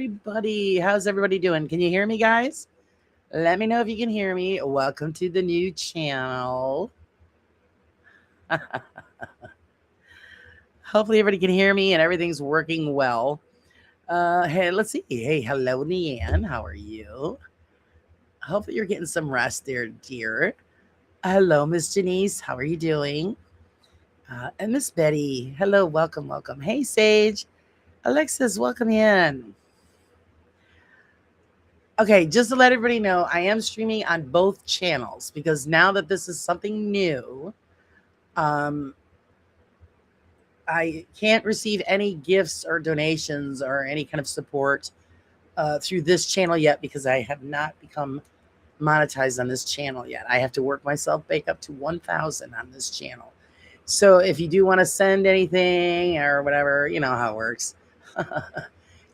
everybody. How's everybody doing? Can you hear me, guys? Let me know if you can hear me. Welcome to the new channel. Hopefully, everybody can hear me and everything's working well. Hey, let's see. Hey, hello, Leanne. How are you? Hopefully, you're getting some rest there, dear. Hello, Miss Janice. How are you doing? And Miss Betty. Hello, welcome, welcome. Hey, Sage. Alexis, welcome in. Okay, just to let everybody know, I am streaming on both channels because now that this is something new, um, I can't receive any gifts or donations or any kind of support through this channel yet because I have not become monetized on this channel yet. I have to work myself back up to 1,000 on this channel. So if you do want to send anything or whatever, you know how it works.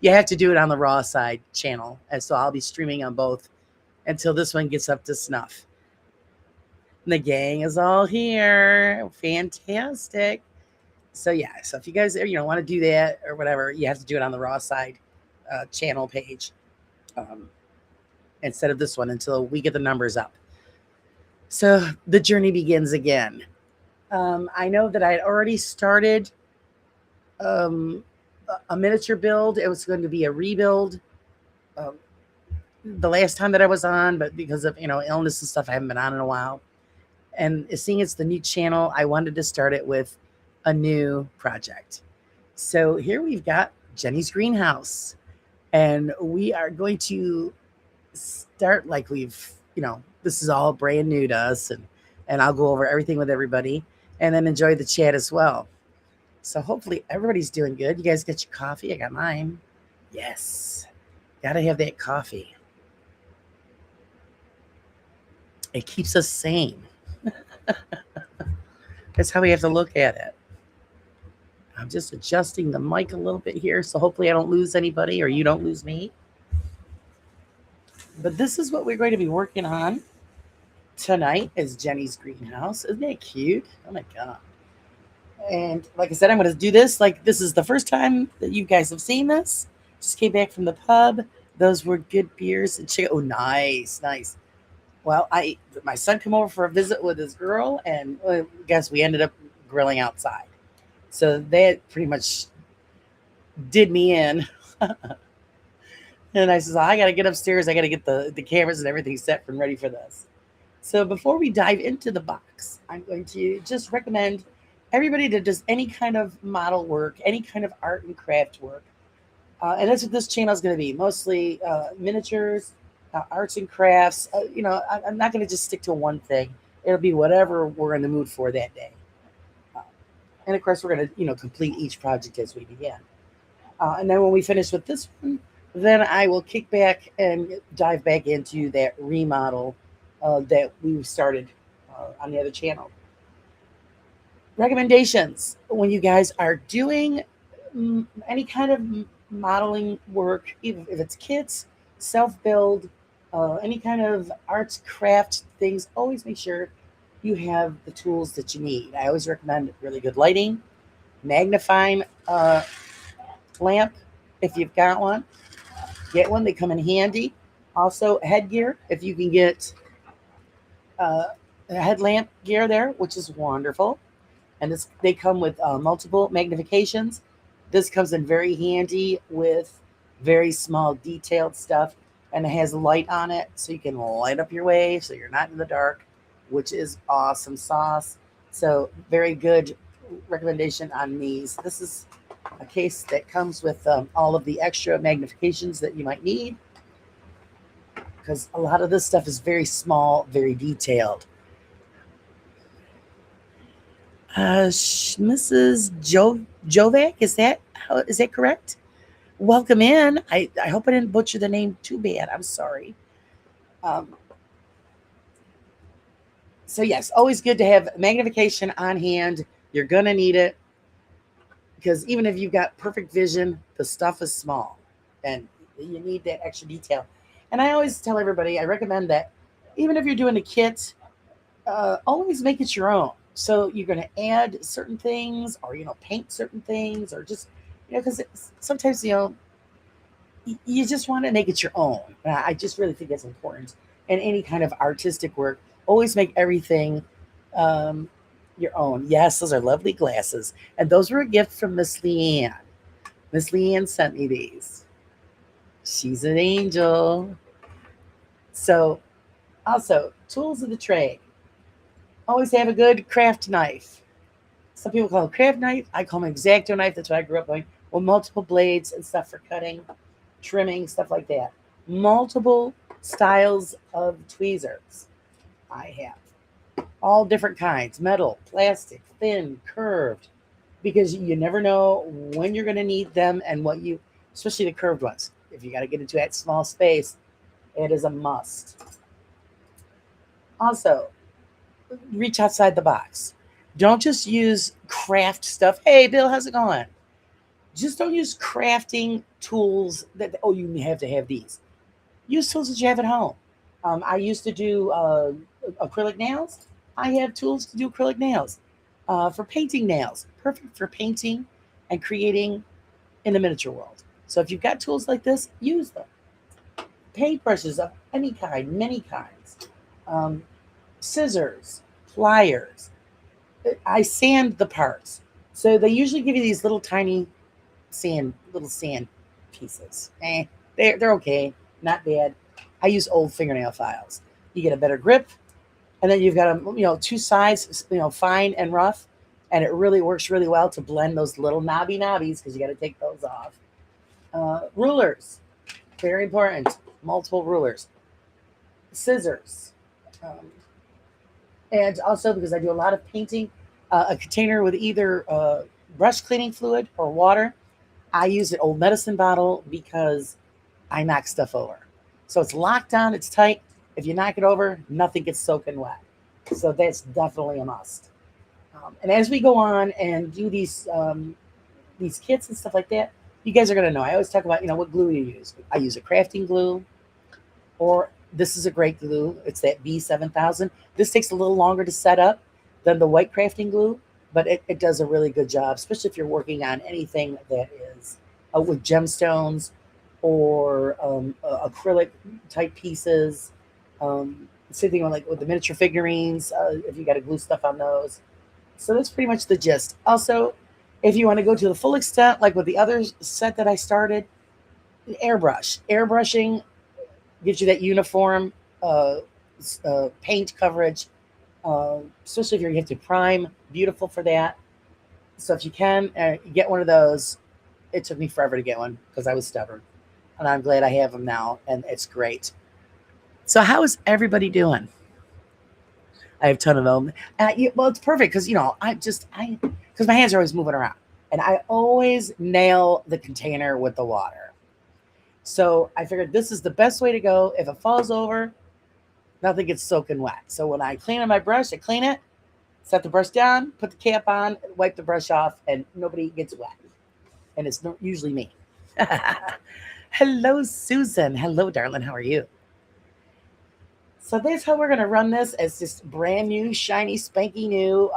You have to do it on the Raw side channel. And so I'll be streaming on both until this one gets up to snuff. The gang is all here. Fantastic. So yeah, so if you guys want to do that or whatever, you have to do it on the Raw side channel page instead of this one until we get the numbers up. So the journey begins again. I know that I had already started a miniature build. It was going to be a rebuild the last time that I was on, but because of illness and stuff, I haven't been on in a while. And seeing it's the new channel, I wanted to start it with a new project. So here we've got Jenny's greenhouse, and we are going to start like this is all brand new to us, and I'll go over everything with everybody and then enjoy the chat as well. So hopefully everybody's doing good. You guys got your coffee? I got mine. Yes. Gotta have that coffee. It keeps us sane. That's how we have to look at it. I'm just adjusting the mic a little bit here, so hopefully I don't lose anybody or you don't lose me. But this is what we're going to be working on tonight is Jenny's greenhouse. Isn't that cute? Oh my God. And like I said, I'm going to do this. Like this is the first time that you guys have seen this. Just came back from the pub. Those were good beers and chicken. Oh, nice, nice. Well, my son came over for a visit with his girl, and I guess we ended up grilling outside. So that pretty much did me in. And I said, I got to get upstairs. I got to get the cameras and everything set and ready for this. So before we dive into the box, I'm going to just recommend everybody that does any kind of model work, any kind of art and craft work. And that's what this channel is going to be, mostly miniatures, arts and crafts. I'm not going to just stick to one thing. It'll be whatever we're in the mood for that day. And of course, we're going to, complete each project as we begin. And then when we finish with this one, then I will kick back and dive back into that remodel that we started on the other channel. Recommendations when you guys are doing any kind of modeling work, even if it's kits, self-build, any kind of arts, craft things, always make sure you have the tools that you need. I always recommend really good lighting, magnifying lamp if you've got one. Get one, they come in handy. Also headgear, if you can get a headlamp gear there, which is wonderful. And they come with multiple magnifications. This comes in very handy with very small detailed stuff, and it has a light on it so you can light up your way so you're not in the dark, which is awesome sauce. So very good recommendation on these. This is a case that comes with all of the extra magnifications that you might need, because a lot of this stuff is very small, very detailed. Mrs. Jovac, is that correct? Welcome in. I hope I didn't butcher the name too bad. I'm sorry. So yes, always good to have magnification on hand. You're gonna need it because even if you've got perfect vision, the stuff is small and you need that extra detail. And I always tell everybody, I recommend that even if you're doing a kit, always make it your own. So you're going to add certain things or, paint certain things or just, because sometimes, you just want to make it your own. I just really think that's important. And any kind of artistic work, always make everything um, your own. Yes, those are lovely glasses. And those were a gift from Miss Leanne. Miss Leanne sent me these. She's an angel. So, also, tools of the trade. Always have a good craft knife. Some people call it a craft knife. I call them an X-Acto knife. That's what I grew up with. With multiple blades and stuff for cutting, trimming, stuff like that. Multiple styles of tweezers. I have all different kinds: metal, plastic, thin, curved, because you never know when you're going to need them and what you, especially the curved ones. If you got to get into that small space, it is a must. Also, reach outside the box. Don't just use craft stuff. Hey, Bill, how's it going? Just don't use crafting tools that, oh, you have to have these. Use tools that you have at home. I used to do acrylic nails. I have tools to do acrylic nails. For painting nails, perfect for painting and creating in the miniature world. So if you've got tools like this, use them. Paintbrushes of any kind, many kinds. Um, Scissors, pliers. I sand the parts. So they usually give you these little tiny little sand pieces. They're okay, not bad. I use old fingernail files. You get a better grip, and then you've got two sides, fine and rough, and it really works really well to blend those little knobbies because you got to take those off. Rulers, very important. Multiple rulers, scissors, um, and also because I do a lot of painting, a container with either brush cleaning fluid or water. I use an old medicine bottle because I knock stuff over. So it's locked down, it's tight. If you knock it over, nothing gets soaking wet. So that's definitely a must. And as we go on and do these kits and stuff like that, you guys are gonna know. I always talk about what glue you use. I use a crafting glue, or this is a great glue. It's that B7000. This takes a little longer to set up than the white crafting glue, but it does a really good job, especially if you're working on anything that is with gemstones or acrylic type pieces. Same thing with the miniature figurines, if you got to glue stuff on those. So that's pretty much the gist. Also, if you want to go to the full extent, like with the other set that I started, airbrush. Airbrushing gives you that uniform uh, paint coverage, especially if you have to prime. Beautiful for that. So if you can get one of those, it took me forever to get one because I was stubborn, and I'm glad I have them now, and it's great. So how is everybody doing? I have a ton of them. Well, it's perfect because because my hands are always moving around, and I always nail the container with the water. So I figured this is the best way to go. If it falls over, nothing gets soaking wet. So when I clean on my brush, I clean it, set the brush down, put the cap on, wipe the brush off, and nobody gets wet. And it's usually me. Hello, Susan. Hello, darling. How are you? So that's how we're going to run this as just brand new, shiny, spanky new.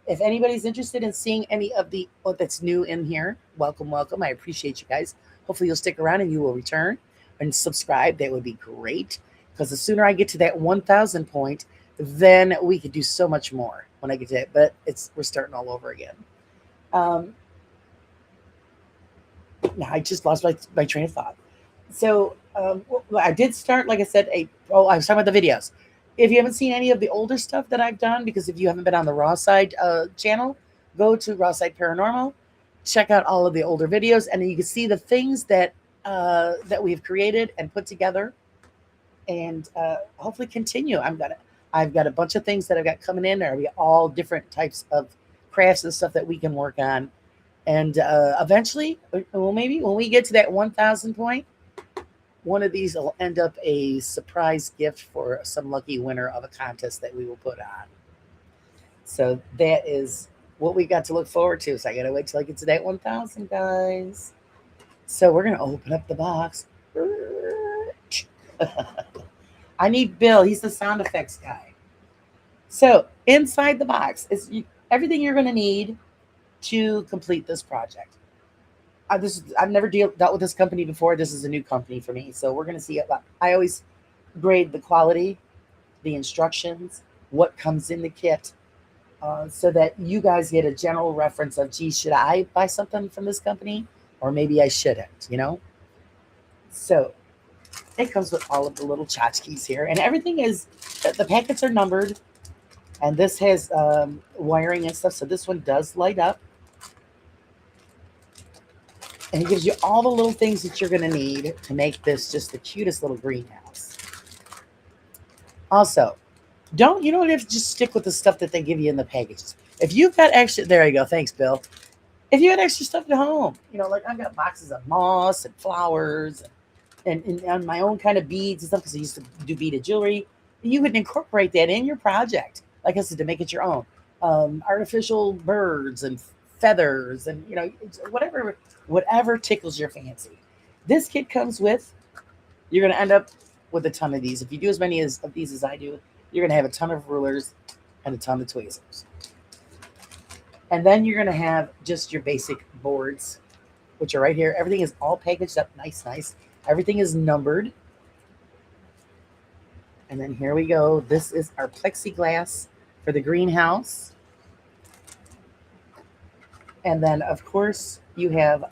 If anybody's interested in seeing any of the what that's new in here, welcome, welcome. I appreciate you guys. Hopefully you'll stick around and you will return and subscribe. That would be great because the sooner I get to that 1,000 point, then we could do so much more when I get to it. But we're starting all over again. Um, now I just lost my train of thought. So I did start, like I said, I was talking about the videos. If you haven't seen any of the older stuff that I've done, because if you haven't been on the Raw Side channel, go to Raw Side Paranormal, check out all of the older videos, and you can see the things that we've created and put together, and hopefully continue. I've got a bunch of things that I've got coming in there. We got all different types of crafts and stuff that we can work on, and eventually, well, maybe when we get to that 1,000 point, one of these will end up a surprise gift for some lucky winner of a contest that we will put on. So that is what we got to look forward to. So I gotta wait till I get to that 1,000, guys. So we're gonna open up the box. I need Bill. He's the sound effects guy. So inside the box is everything you're gonna need to complete this project. I've never dealt with this company before. This is a new company for me, so we're gonna see it. I always grade the quality, the instructions, what comes in the kit, so that you guys get a general reference of, gee, should I buy something from this company, or maybe I shouldn't, you know? So it comes with all of the little tchotchkes here, and everything is, the packets are numbered, and this has wiring and stuff. So this one does light up, and it gives you all the little things that you're going to need to make this just the cutest little greenhouse. Also, you don't have to just stick with the stuff that they give you in the packages. If you've got extra, there you go. Thanks, Bill. If you had extra stuff at home, like I've got boxes of moss and flowers and my own kind of beads and stuff, because I used to do beaded jewelry. You would incorporate that in your project, like I said, to make it your own. Artificial birds and feathers, and whatever tickles your fancy. This kit comes with. You're going to end up with a ton of these. If you do as many of these as I do, you're going to have a ton of rulers and a ton of tweezers. And then you're going to have just your basic boards, which are right here. Everything is all packaged up nice. Everything is numbered. And then here we go. This is our plexiglass for the greenhouse. And then, of course, you have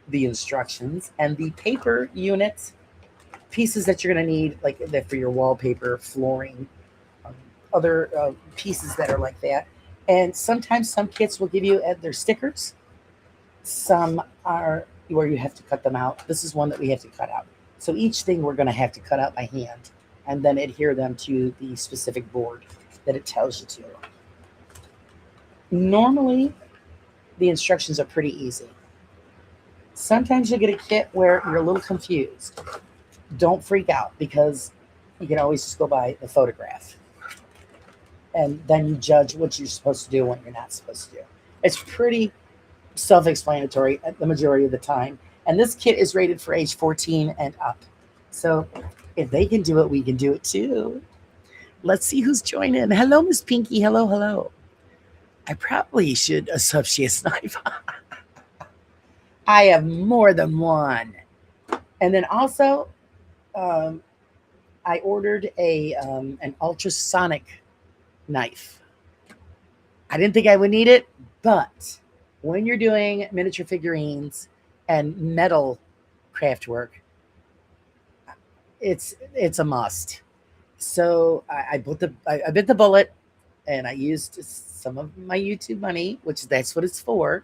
the instructions and the paper units, pieces that you're going to need, like that for your wallpaper, flooring, other pieces that are like that. And sometimes some kits will give you their stickers. Some are where you have to cut them out. This is one that we have to cut out. So each thing we're going to have to cut out by hand and then adhere them to the specific board that it tells you to. Normally, the instructions are pretty easy. Sometimes you get a kit where you're a little confused. Don't freak out, because you can always just go by the photograph. And then you judge what you're supposed to do and what you're not supposed to do. It's pretty self-explanatory the majority of the time. And this kit is rated for age 14 and up. So if they can do it, we can do it too. Let's see who's joining. Hello, Miss Pinky. Hello. I probably should associate knife. I have more than one. And then also, I ordered an ultrasonic knife. I didn't think I would need it, but when you're doing miniature figurines and metal craft work, it's a must. So I bit the bullet, and I used some of my YouTube money, which that's what it's for,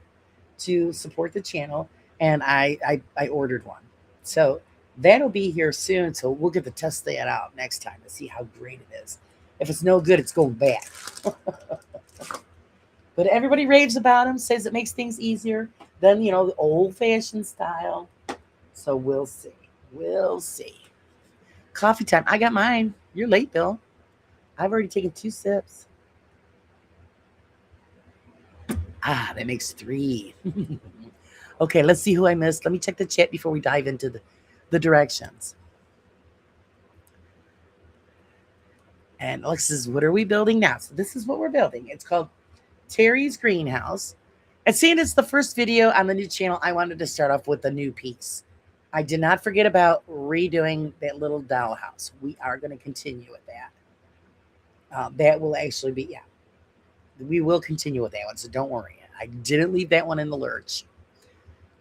to support the channel, and I ordered one. So that'll be here soon. So we'll get to test that out next time to see how great it is. If it's no good, it's going back. But everybody raves about them, says it makes things easier than, the old-fashioned style. So we'll see. We'll see. Coffee time. I got mine. You're late, Bill. I've already taken 2 sips. That makes 3. Okay, let's see who I missed. Let me check the chat before we dive into the directions. And Alex says, what are we building now? So this is what we're building. It's called Terry's Greenhouse. And seeing it's the first video on the new channel, I wanted to start off with a new piece. I did not forget about redoing that little dollhouse. We are going to continue with that. That will actually be, we will continue with that one, so don't worry. I didn't leave that one in the lurch.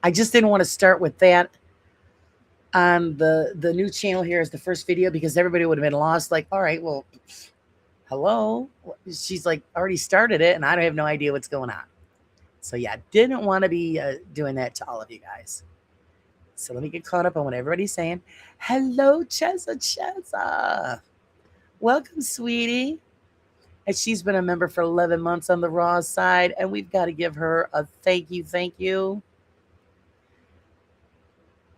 I just didn't want to start with that on the new channel here as the first video, because everybody would have been lost. Like, all right, well, hello. She's like already started it, and I don't have no idea what's going on. So yeah, didn't want to be doing that to all of you guys. So let me get caught up on what everybody's saying. Hello, Cheza. Welcome, sweetie. And she's been a member for 11 months on the Raw side, and we've got to give her a thank you.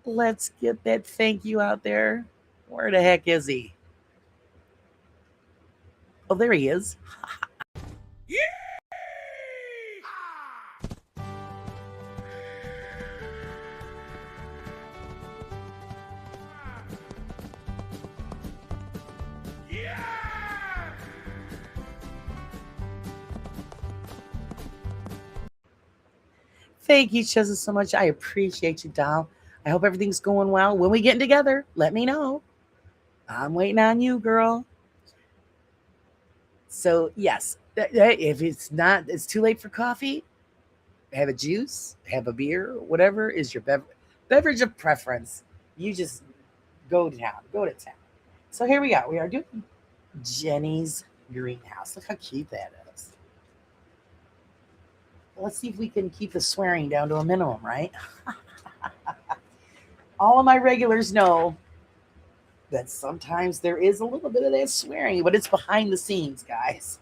Let's get that thank you out there. Where the heck is he? Oh, there he is. Yeah! Thank you, Chizzy, so much. I appreciate you, doll. I hope everything's going well. When we getting together, let me know. I'm waiting on you, girl. So yes, if it's too late for coffee, have a juice, have a beer, whatever is your beverage of preference. You just go to town, go to town. So here we go. We are doing Jenny's greenhouse. Look how cute that is. Let's see if we can keep the swearing down to a minimum, right? All of my regulars know that sometimes there is a little bit of that swearing, but it's behind the scenes, guys.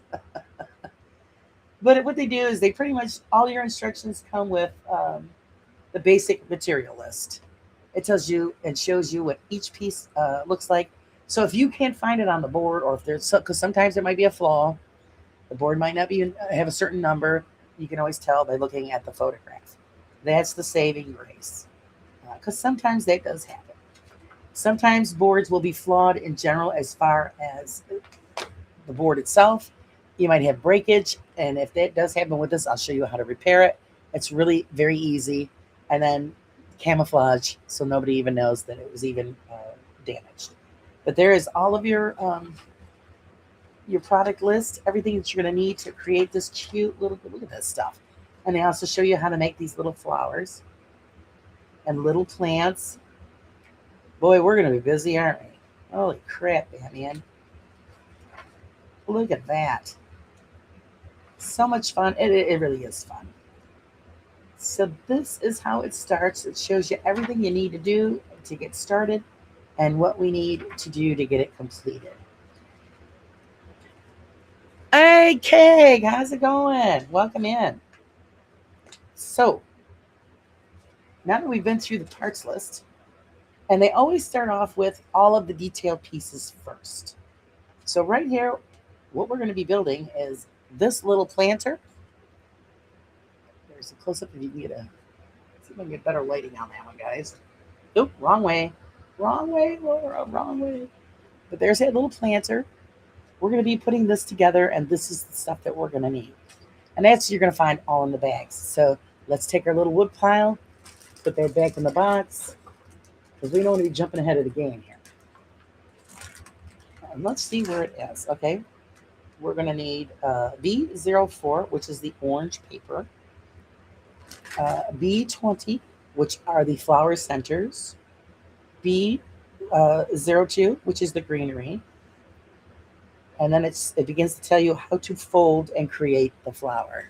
But what they do is they pretty much all your instructions come with the basic material list. It tells you and shows you what each piece looks like. So if you can't find it on the board, or if there's because sometimes there might be a flaw, the board might not be have a certain number. You can always tell by looking at the photograph. That's the saving grace, because sometimes that does happen. Sometimes boards will be flawed in general as far as the board itself. You might have breakage, and if that does happen with this, I'll show you how to repair it. It's really very easy, and then camouflage so nobody even knows that it was even damaged. But there is all of your product list, everything that you're going to need to create this cute little, look at this stuff. And they also show you how to make these little flowers and little plants. Boy, we're going to be busy, aren't we? Holy crap, man. Look at that. So much fun. It really is fun. So this is how it starts. It shows you everything you need to do to get started and what we need to do to get it completed. Hey, Keg, how's it going? Welcome in. So now that we've been through the parts list, and they always start off with all of the detailed pieces first. So right here, what we're going to be building is this little planter. There's a close-up if you can get see if I can get better lighting on that one, guys. Oop, wrong way. Wrong way, Laura, wrong way. But there's that little planter. We're going to be putting this together, and this is the stuff that we're going to need. And that's you're going to find all in the bags. So let's take our little wood pile, put that back in the box, because we don't want to be jumping ahead of the game here. And let's see where it is. Okay, we're going to need B04, which is the orange paper, B20, which are the flower centers, B02, which is the greenery, and then it begins to tell you how to fold and create the flower.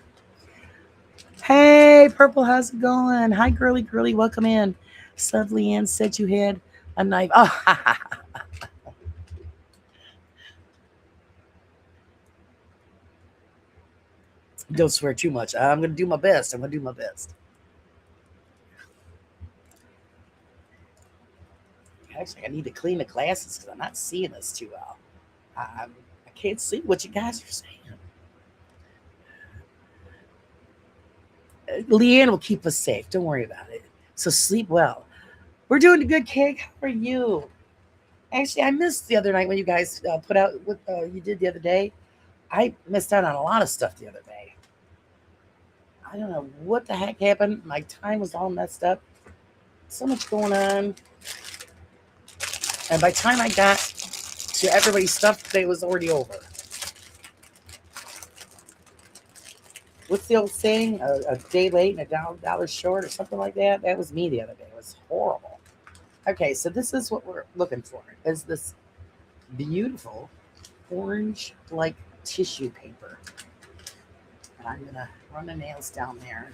Hey, Purple, how's it going? Hi, girly, welcome in. Sudley Ann said you had a knife. Oh, don't swear too much. I'm going to do my best. Actually, I need to clean the glasses because I'm not seeing this too well. I can't see what you guys are saying. Leanne will keep us safe. Don't worry about it. So sleep well. We're doing a good, Cake. How are you? Actually, I missed the other night when you guys put out what you did the other day. I missed out on a lot of stuff the other day. I don't know what the heck happened. My time was all messed up. So much going on. And by the time I got to everybody's stuff, it was already over. What's the old saying? A day late and a dollar short or something like that? That was me the other day. It was horrible. Okay, so this is what we're looking for. Is this beautiful orange-like tissue paper. And I'm going to run the nails down there.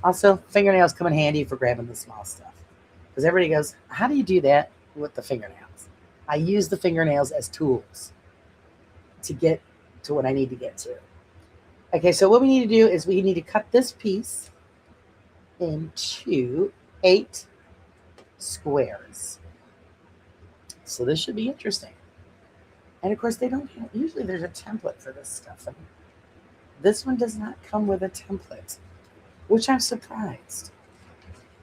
Also, fingernails come in handy for grabbing the small stuff. Because everybody goes, how do you do that with the fingernails? I use the fingernails as tools to get to what I need to get to. Okay, so what we need to do is we need to cut this piece into 8 squares. So this should be interesting. And of course, they don't have, usually there's a template for this stuff. And this one does not come with a template, which I'm surprised.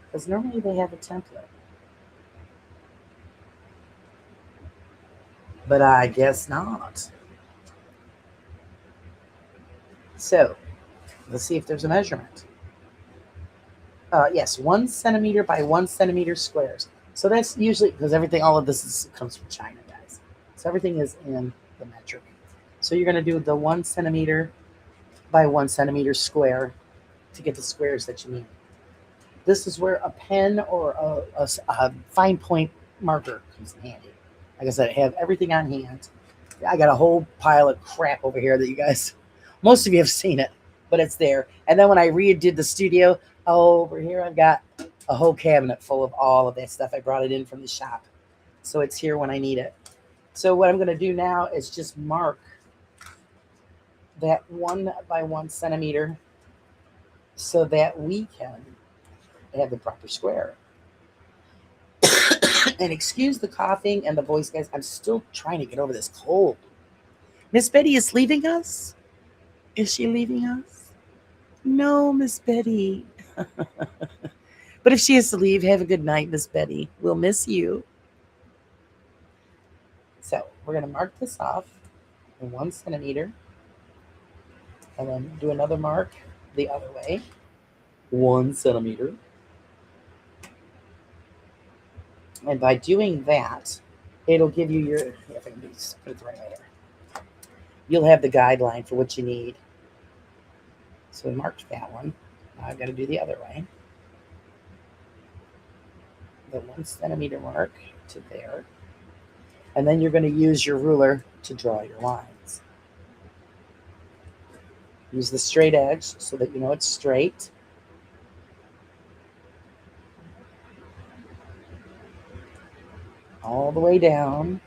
Because normally they have a template. But I guess not. So, let's see if there's a measurement. Yes, 1 centimeter by 1 centimeter squares. So that's usually because all of this comes from China, guys. So everything is in the metric. So you're going to do the 1 centimeter by 1 centimeter square to get the squares that you need. This is where a pen or a fine point marker comes in handy. Like I said, I have everything on hand. I got a whole pile of crap over here that you guys, most of you have seen it, but it's there. And then when I redid the studio, over here I've got a whole cabinet full of all of that stuff. I brought it in from the shop. So it's here when I need it. So what I'm going to do now is just mark that 1 by 1 centimeter so that we can have the proper square. And excuse the coughing and the voice, guys. I'm still trying to get over this cold. Miss Betty is leaving us? Is she leaving us? No, Miss Betty. But if she has to leave, have a good night, Miss Betty. We'll miss you. So we're going to mark this off in 1 centimeter. And then do another mark the other way. 1 centimeter. And by doing that, it'll give you your, if I can put it the right way here. You'll have the guideline for what you need. So we marked that one. Now I've got to do the other way. The 1 centimeter mark to there. And then you're going to use your ruler to draw your lines. Use the straight edge so that you know it's straight. All the way down.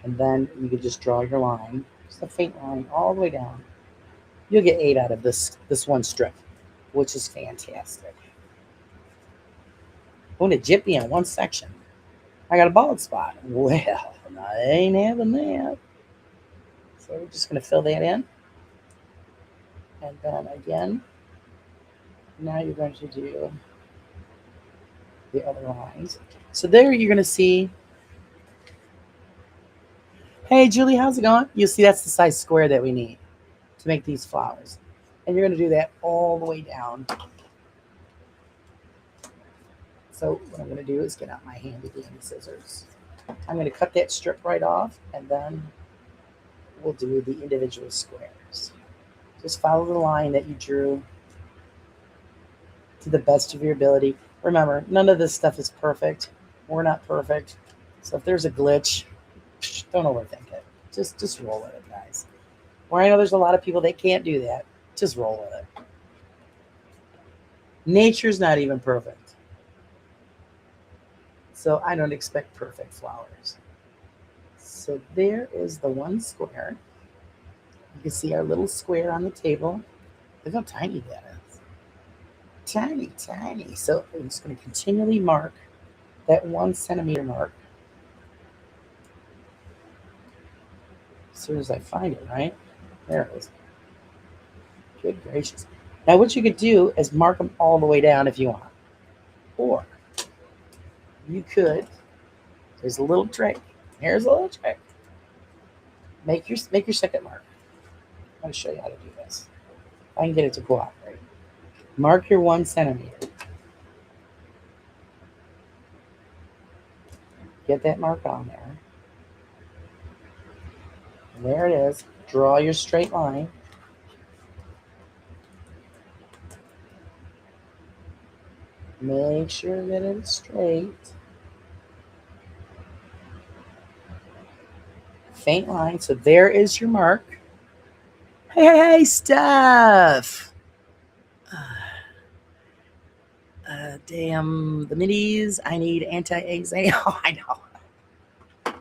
And then you can just draw your line. Just a faint line all the way down. You'll get 8 out of this one strip, which is fantastic. Going to jippy in one section. I got a bald spot. Well, I ain't having that. So we're just going to fill that in. And then again, now you're going to do the other lines. So there you're going to see, hey, Julie, how's it going? You'll see that's the size square that we need to make these flowers. And you're going to do that all the way down. So what I'm going to do is get out my handy dandy scissors. I'm going to cut that strip right off, and then we'll do the individual squares. Just follow the line that you drew to the best of your ability. Remember, none of this stuff is perfect. We're not perfect. So if there's a glitch, don't overthink it. Just roll with it, guys. Or I know there's a lot of people that can't do that. Just roll with it. Nature's not even perfect. So I don't expect perfect flowers. So there is the one square. You can see our little square on the table. Look how tiny that is. Tiny, tiny. So I'm just going to continually mark that 1 centimeter mark. As soon as I find it, right? There it is. Good gracious. Now what you could do is mark them all the way down if you want. Or you could, there's a little trick. Here's a little trick. Make your second mark. I'm going to show you how to do this. I can get it to cooperate. Mark your 1 centimeter. Get that mark on there. And there it is. Draw your straight line. Make sure that it's straight. Faint line. So there is your mark. Hey, Steph. Damn, the minis. I need anti-anxiety. Oh, I know.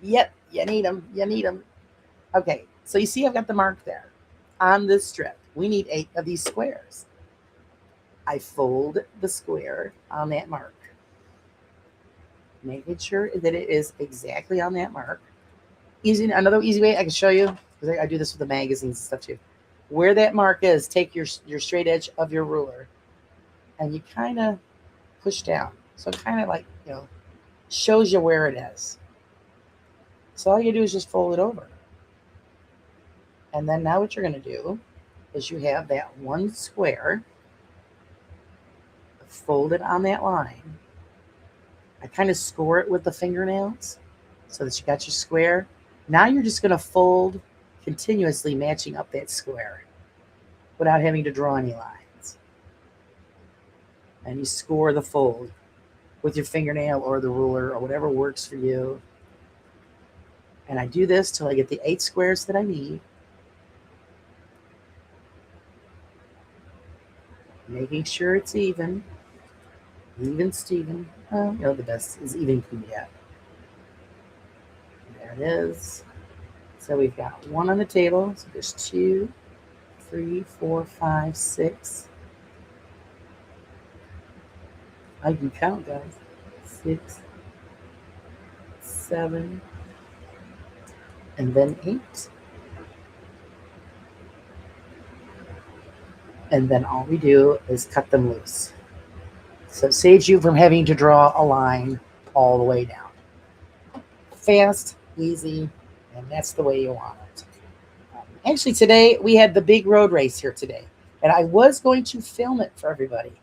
Yep, you need them. You need them. Okay, so you see I've got the mark there on this strip. We need 8 of these squares. I fold the square on that mark, making sure that it is exactly on that mark. Another easy way I can show you, because I do this with the magazines and stuff too. Where that mark is, take your straight edge of your ruler, and you kind of push down. So it kind of like, shows you where it is. So all you do is just fold it over. And then now what you're going to do is you have that one square fold it on that line. I kind of score it with the fingernails so that you got your square. Now you're just going to fold continuously, matching up that square without having to draw any lines. And you score the fold with your fingernail or the ruler or whatever works for you. And I do this till I get the 8 squares that I need. Making sure it's even. Even Steven. Oh, you know, the best is even can get. There it is. So we've got 1 on the table. So there's 2, 3, 4, 5, 6. I can count, guys. 6, 7, and then 8. And then all we do is cut them loose. So it saves you from having to draw a line all the way down. Fast, easy, and that's the way you want it. Actually, today we had the big road race here today. And I was going to film it for everybody,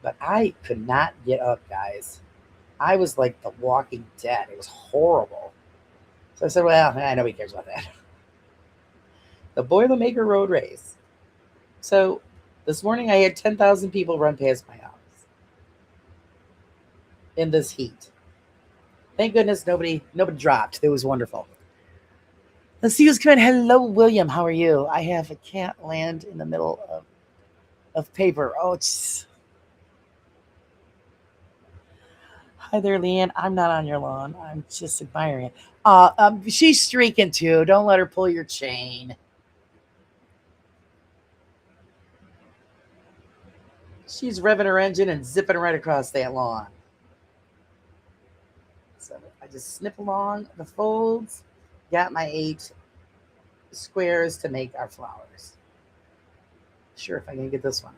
but I could not get up, guys. I was like the Walking Dead. It was horrible. So I said, well, nobody cares about that. The Boilermaker Road Race. So this morning I had 10,000 people run past my house in this heat. Thank goodness nobody dropped. It was wonderful. Let's see who's coming. Hello, William. How are you? I have a cat land in the middle of paper. Oh, it's... Hi there, Leanne. I'm not on your lawn. I'm just admiring it. She's streaking too. Don't let her pull your chain. She's revving her engine and zipping right across that lawn. So I just snip along the folds. Got my 8 squares to make our flowers. Sure, if I can get this one.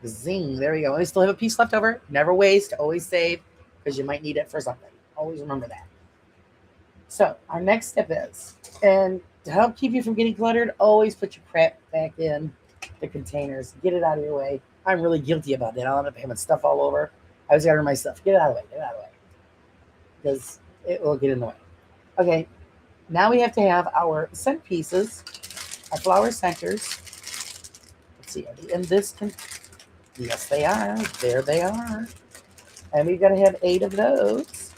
Zing, there we go. We still have a piece left over. Never waste, always save, because you might need it for something. Always remember that. So our next step is, and to help keep you from getting cluttered, always put your crap back in the containers. Get it out of your way. I'm really guilty about that. I'll end up having stuff all over. I always got to remind myself, get it out of the way, get it out of the way. Because it will get in the way. Okay, now we have to have our centerpieces, our flower centers. Let's see, are they in this? Yes, they are. There they are. And we've got to have 8 of those.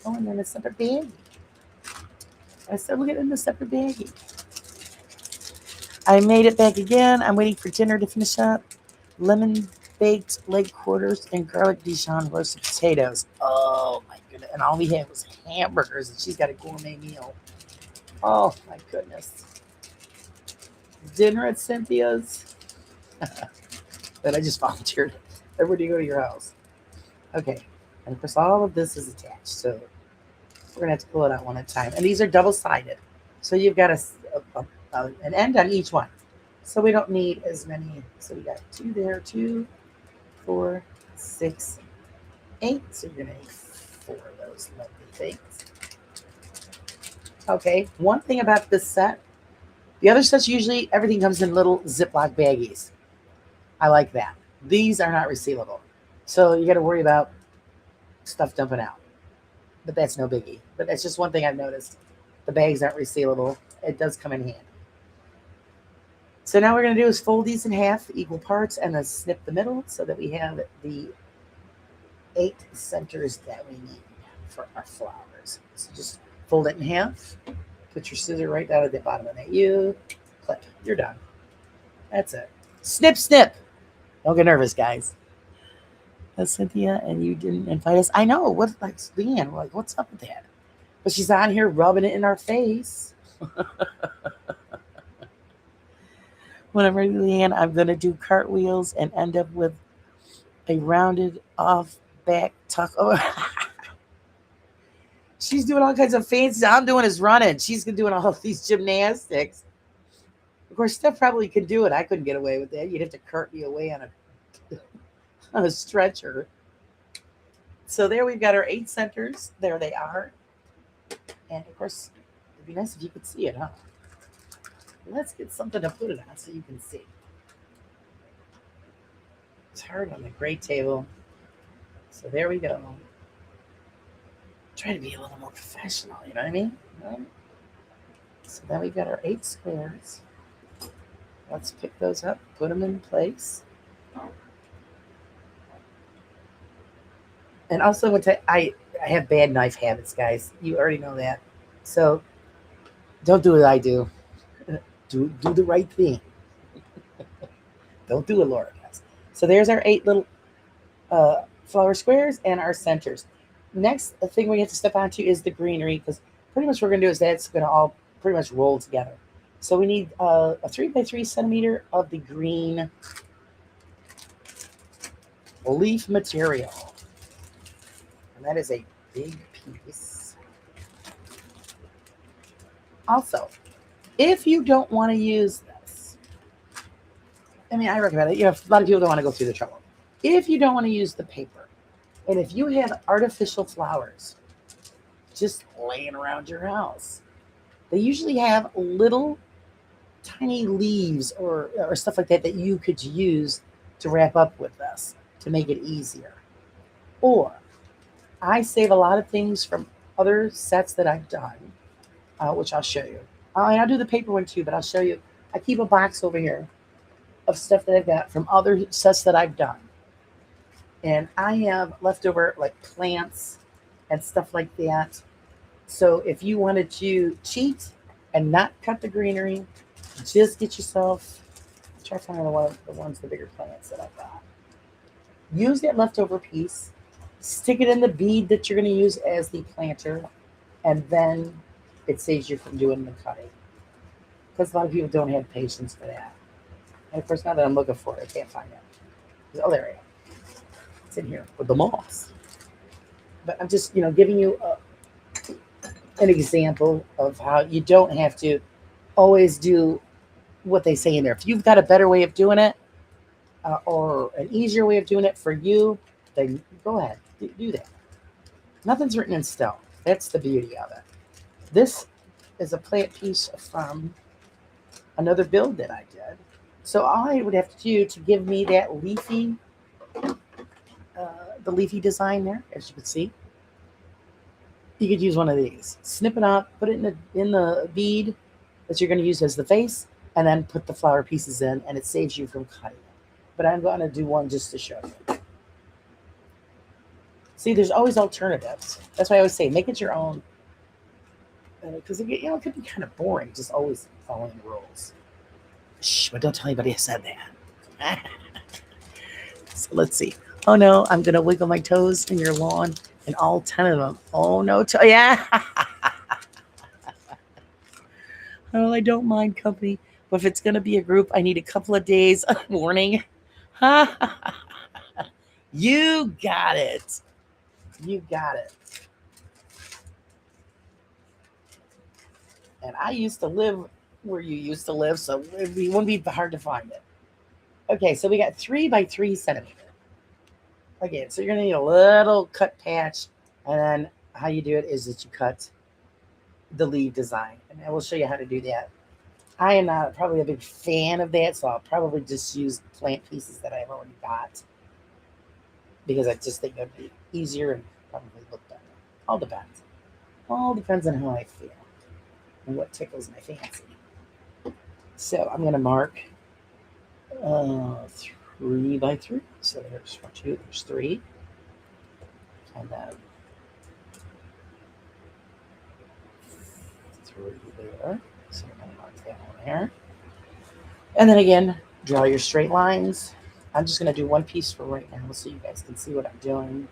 Oh, and then a separate baggie. I said we'll get in the separate baggie. I made it back again. I'm waiting for dinner to finish up. Lemon baked leg quarters and garlic Dijon roasted potatoes. Oh my goodness. And all we had was hamburgers, and she's got a gourmet meal. Oh my goodness. Dinner at Cynthia's. That I just volunteered. Everybody go to your house. Okay. And of course all of this is attached. So we're going to have to pull it out one at a time. And these are double-sided. So you've got an end on each one. So we don't need as many. So we got 2 there, 2, 4, 6, 8. So you're going to need 4 of those lovely things. Okay, one thing about this set, the other sets usually everything comes in little Ziploc baggies. I like that. These are not resealable. So you got to worry about stuff dumping out. But that's no biggie. But that's just one thing I've noticed. The bags aren't resealable. It does come in handy. So now what we're going to do is fold these in half, equal parts, and then snip the middle so that we have the 8 centers that we need for our flowers. So just fold it in half. Put your scissor right down at the bottom of that U. Clip. You're done. That's it. Snip, snip. Don't get nervous, guys. That's Cynthia, and you didn't invite us. I know. What, like, Leanne, like, what's up with that? But she's on here rubbing it in our face. When I'm ready, Leanne, I'm going to do cartwheels and end up with a rounded off back tuck. Oh. She's doing all kinds of fancy. I'm doing is running. She's doing all of these gymnastics. Of course, Steph probably could do it. I couldn't get away with that. You'd have to cart me away on a stretcher. So there we've got our 8 centers. There they are. And of course, it'd be nice if you could see it, huh? Let's get something to put it on so you can see. hard on the gray table. So there we go. Try to be a little more professional, you know what I mean? Right? So then we've got our 8 squares. Let's pick those up, put them in place. And also, I have bad knife habits, guys. You already know that. So don't do what I do. Do the right thing. Don't do what Laura does. So there's our 8 little uh, flower squares and our centers. Next thing we have to step onto is the greenery, because pretty much what we're going to do is that's going to all pretty much roll together. So we need a 3 by 3 centimeter of the green leaf material. And that is a big piece. Also, if you don't want to use this, I mean, I recommend it. You know, a lot of people don't want to go through the trouble. If you don't want to use the paper, and if you have artificial flowers just laying around your house, they usually have little tiny leaves or stuff like that that you could use to wrap up with this to make it easier. Or I save a lot of things from other sets that I've done, which I'll show you. And I'll do the paper one too, but I'll show you. I keep a box over here of stuff that I've got from other sets that I've done. And I have leftover like plants and stuff like that. So if you wanted to cheat and not cut the greenery, just get yourself, try finding the bigger plants that I've got. Use that leftover piece, stick it in the bead that you're going to use as the planter, and then it saves you from doing the cutting. Because a lot of people don't have patience for that. And of course, now that I'm looking for it, I can't find it. Oh, there we go. It's in here with the moss. But I'm just, giving you an example of how you don't have to always do what they say in there. If you've got a better way of doing it, or an easier way of doing it for you, then go ahead, do that. Nothing's written in stone. That's the beauty of it. This is a plant piece from another build that I did. So all I would have to do to give me that leafy, the leafy design there, as you can see, you could use one of these. Snip it up, put it in the bead that you're going to use as the face, and then put the flower pieces in, and it saves you from cutting it. But I'm going to do one just to show you. See, there's always alternatives. That's why I always say, make it your own. Because it could be kind of boring, just always following the rules. Shh, but don't tell anybody I said that. So let's see. Oh no, I'm going to wiggle my toes in your lawn, and all 10 of them. Oh no, yeah. Oh, I don't mind company. But if it's going to be a group, I need a couple of days warning. You got it. You got it. And I used to live where you used to live, so it wouldn't be hard to find it. Okay, so we got 3 by 3 centimeter. Again, so you're going to need a little cut patch, and then how you do it is that you cut the leaf design, and I will show you how to do that. I am not probably a big fan of that, so I'll probably just use plant pieces that I've already got, because I just think it'd be easier and probably look better. All depends. All depends on how I feel and what tickles my fancy. So I'm going to mark 3 by 3. So there's 1, 2, there's 3. And then 3 there. So I'm going to mark that one there. And then again, draw your straight lines. I'm just going to do one piece for right now so you guys can see what I'm doing.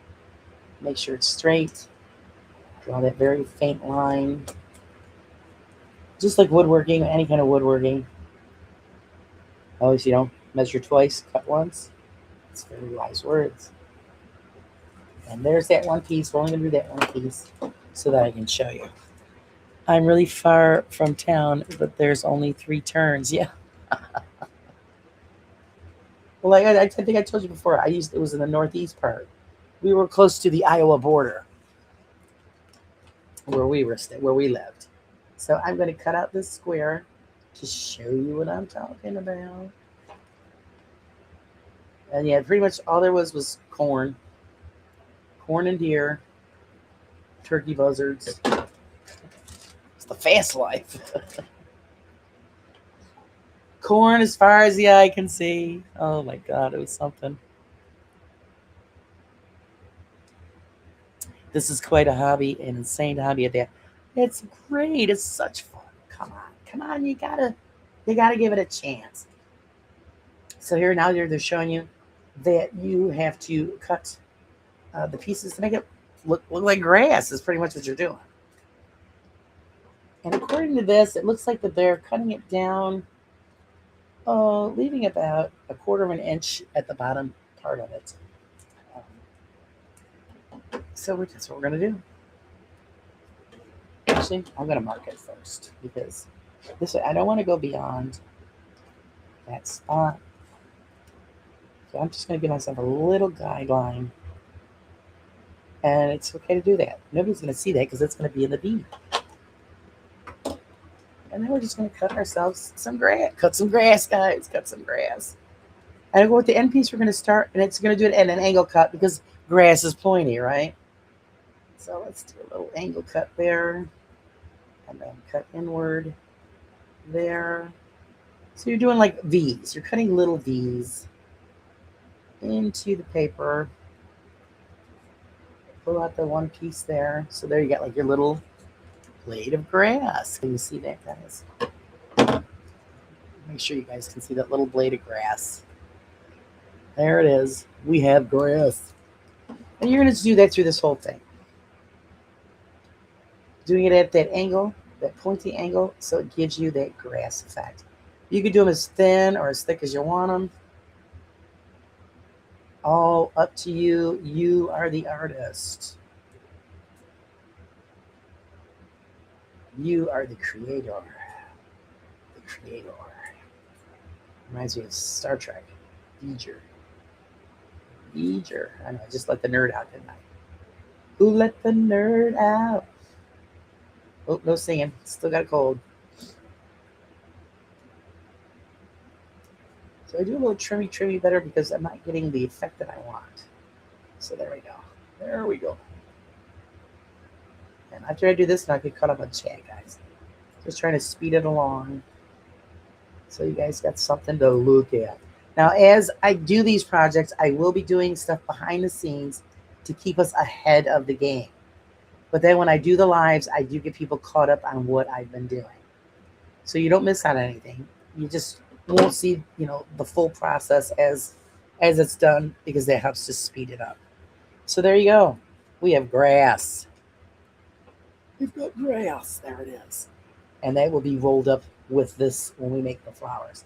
Make sure it's straight. Draw that very faint line. Just like woodworking, any kind of woodworking. Always, measure twice, cut once. It's very wise words. And there's that one piece. We're only going to do that one piece so that I can show you. I'm really far from town, but there's only 3 turns. Yeah. Well, like I think I told you before, it was in the northeast part. We were close to the Iowa border where we lived. So I'm going to cut out this square to show you what I'm talking about. And yeah, pretty much all there was corn and deer, turkey buzzards. It's the fast life. Corn as far as the eye can see. Oh my God, it was something. This is quite a hobby, an insane hobby at that. It's great. It's such fun. Come on. You gotta give it a chance. So here now they're showing you that you have to cut the pieces to make it look like grass. Is pretty much what you're doing. And according to this, it looks like that they're cutting it down, leaving about a quarter of an inch at the bottom part of it. So that's what we're gonna do. Actually, I'm gonna mark it first because this I don't want to go beyond that spot. So I'm just gonna give myself a little guideline, and it's okay to do that. Nobody's gonna see that because it's gonna be in the bead. And then we're just gonna cut ourselves some grass. Cut some grass, guys. Cut some grass. And with the end piece, we're gonna start, and it's gonna do it at an angle cut because grass is pointy, right? So let's do a little angle cut there, and then cut inward there. So you're doing like V's. You're cutting little V's into the paper. Pull out the one piece there. So there you got like your little blade of grass. Can you see that, guys? Make sure you guys can see that little blade of grass. There it is. We have grass. And you're going to do that through this whole thing. Doing it at that angle, that pointy angle, so it gives you that grass effect. You can do them as thin or as thick as you want them. All up to you. You are the artist. You are the creator. The creator. Reminds me of Star Trek. V'ger. I know, I just let the nerd out, didn't I? Who let the nerd out? Oh, no singing. Still got a cold. So I do a little trimmy better because I'm not getting the effect that I want. So there we go. There we go. And after I do this, now I can cut off a chat, guys. Just trying to speed it along so you guys got something to look at. Now, as I do these projects, I will be doing stuff behind the scenes to keep us ahead of the game. But then when I do the lives, I do get people caught up on what I've been doing. So you don't miss out on anything. You just won't see, the full process as it's done because that helps to speed it up. So there you go. We have grass. We've got grass. There it is. And that will be rolled up with this when we make the flowers.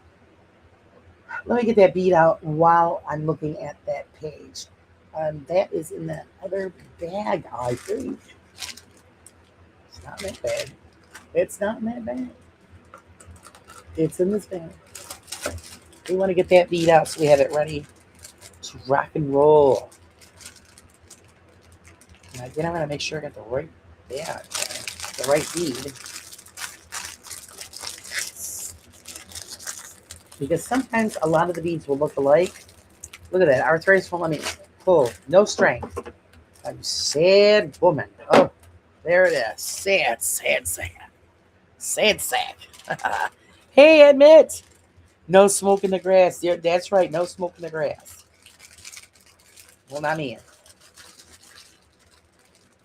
Let me get that bead out while I'm looking at that page. That is in that other bag, I think. It's not in that bag. It's not in that bag. It's in this bag. We want to get that bead out so we have it ready to rock and roll. And again, I'm going to make sure I got the right bag, the right bead. Because sometimes a lot of the beads will look alike. Look at that. Arthritis won't let me pull. No strength. I'm sad woman. Oh, there it is. Sad. Sad sack. Hey, admit. No smoke in the grass. That's right. No smoke in the grass. Well, not me.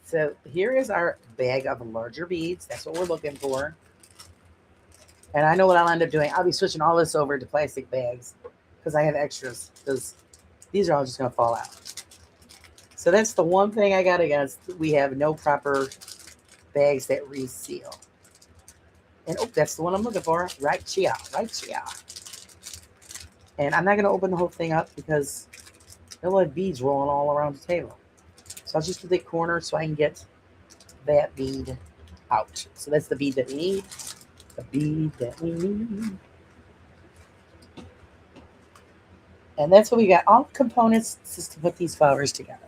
So here is our bag of larger beads. That's what we're looking for. And I know what I'll end up doing. I'll be switching all this over to plastic bags because I have extras because these are all just going to fall out. So that's the one thing I got against. We have no proper bags that reseal. And that's the one I'm looking for. Right here. And I'm not going to open the whole thing up because there'll have beads rolling all around the table. So I'll just do the corner so I can get that bead out. So that's the bead that we need. The bead that we need. And that's what we got. All components just to put these flowers together.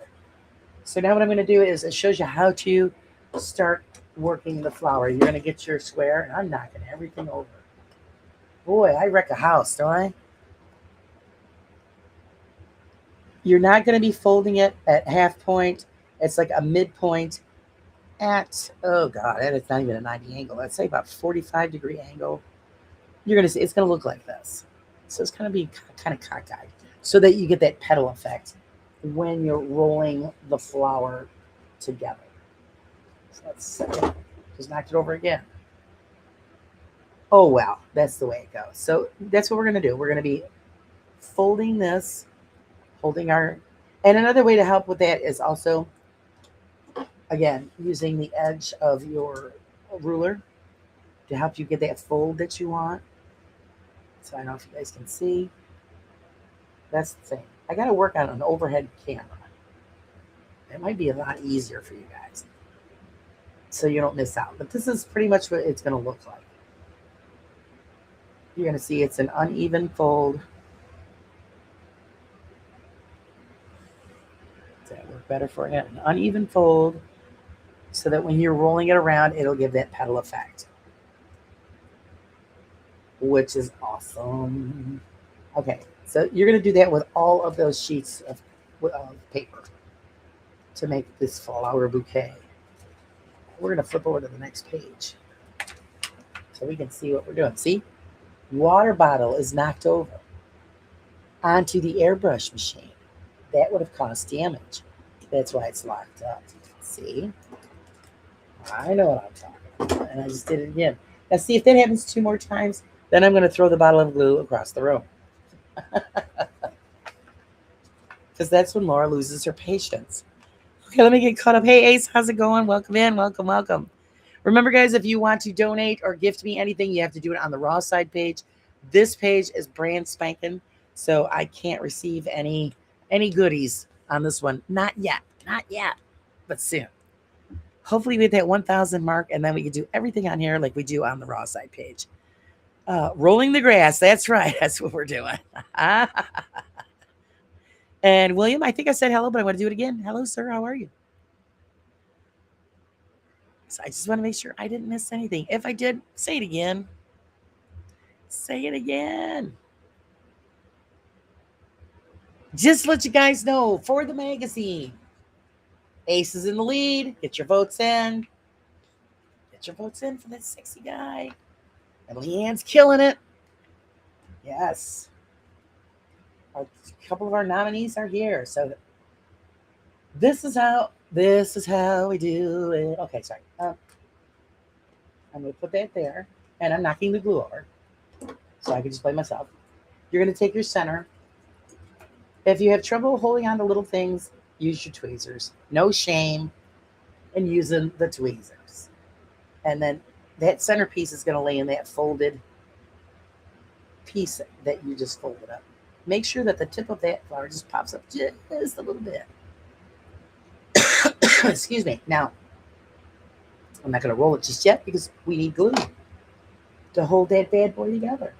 So now what I'm going to do is it shows you how to start working the flower. You're going to get your square, and I'm knocking everything over. Boy, I wreck a house, don't I? You're not going to be folding it at half point. It's like a midpoint at, oh God, and it's not even a 90 angle. Let's say about 45-degree angle. You're going to see it's going to look like this. So it's going to be kind of cockeyed so that you get that petal effect when you're rolling the flour together. So let's just knocked it over again. Oh, wow. That's the way it goes. So that's what we're going to do. We're going to be folding this, holding our, and another way to help with that is also, again, using the edge of your ruler to help you get that fold that you want. So I don't know if you guys can see. That's the thing. I got to work on an overhead camera. It might be a lot easier for you guys so you don't miss out. But this is pretty much what it's going to look like. You're going to see it's an uneven fold. Does that work better for you? An uneven fold so that when you're rolling it around, it'll give that petal effect, which is awesome. Okay, so you're going to do that with all of those sheets of paper to make this flower bouquet. We're going to flip over to the next page so we can see what we're doing. See? Water bottle is knocked over onto the airbrush machine. That would have caused damage. That's why it's locked up. See? I know what I'm talking about. And I just did it again. Now see, if that happens 2 more times, then I'm going to throw the bottle of glue across the room. Because that's when Laura loses her patience. Okay, let me get caught up. Hey, Ace, how's it going? Welcome in. Welcome, welcome. Remember, guys, if you want to donate or gift me anything, you have to do it on the Raw Side page. This page is brand spanking, so I can't receive any goodies on this one. Not yet. Not yet, but soon. Hopefully we hit that 1,000 mark, and then we can do everything on here like we do on the Raw Side page. Rolling the grass. That's right. That's what we're doing. And William, I think I said hello, but I want to do it again. Hello, sir. How are you? So I just want to make sure I didn't miss anything. If I did, say it again. Say it again. Just let you guys know for the magazine. Ace is in the lead. Get your votes in. Get your votes in for that sexy guy. And Leanne's killing it. Yes. A couple of our nominees are here. So this is how we do it. Okay, sorry. I'm going to put that there. And I'm knocking the glue over so I can just play myself. You're going to take your center. If you have trouble holding on to little things, use your tweezers. No shame in using the tweezers. And then that centerpiece is going to lay in that folded piece that you just folded up. Make sure that the tip of that flower just pops up just a little bit. Excuse me. Now, I'm not going to roll it just yet because we need glue to hold that bad boy together.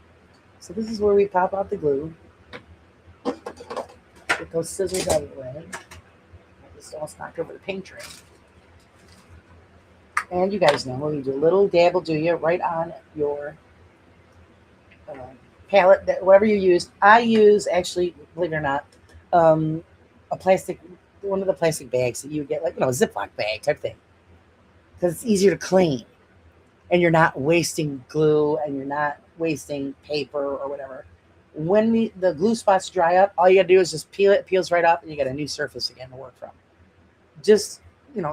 So this is where we pop out the glue. Get those scissors out of the way. I just almost knocked over the paint tray. And you guys know we do a little dab will do you right on your palette, that whatever you use. I use, actually, believe it or not, a plastic, one of the plastic bags that you get, like, a Ziploc bag type thing, because it's easier to clean, and you're not wasting glue, and you're not wasting paper or whatever. When the glue spots dry up, all you gotta do is just peel it. It peels right off, and you get a new surface again to work from. Just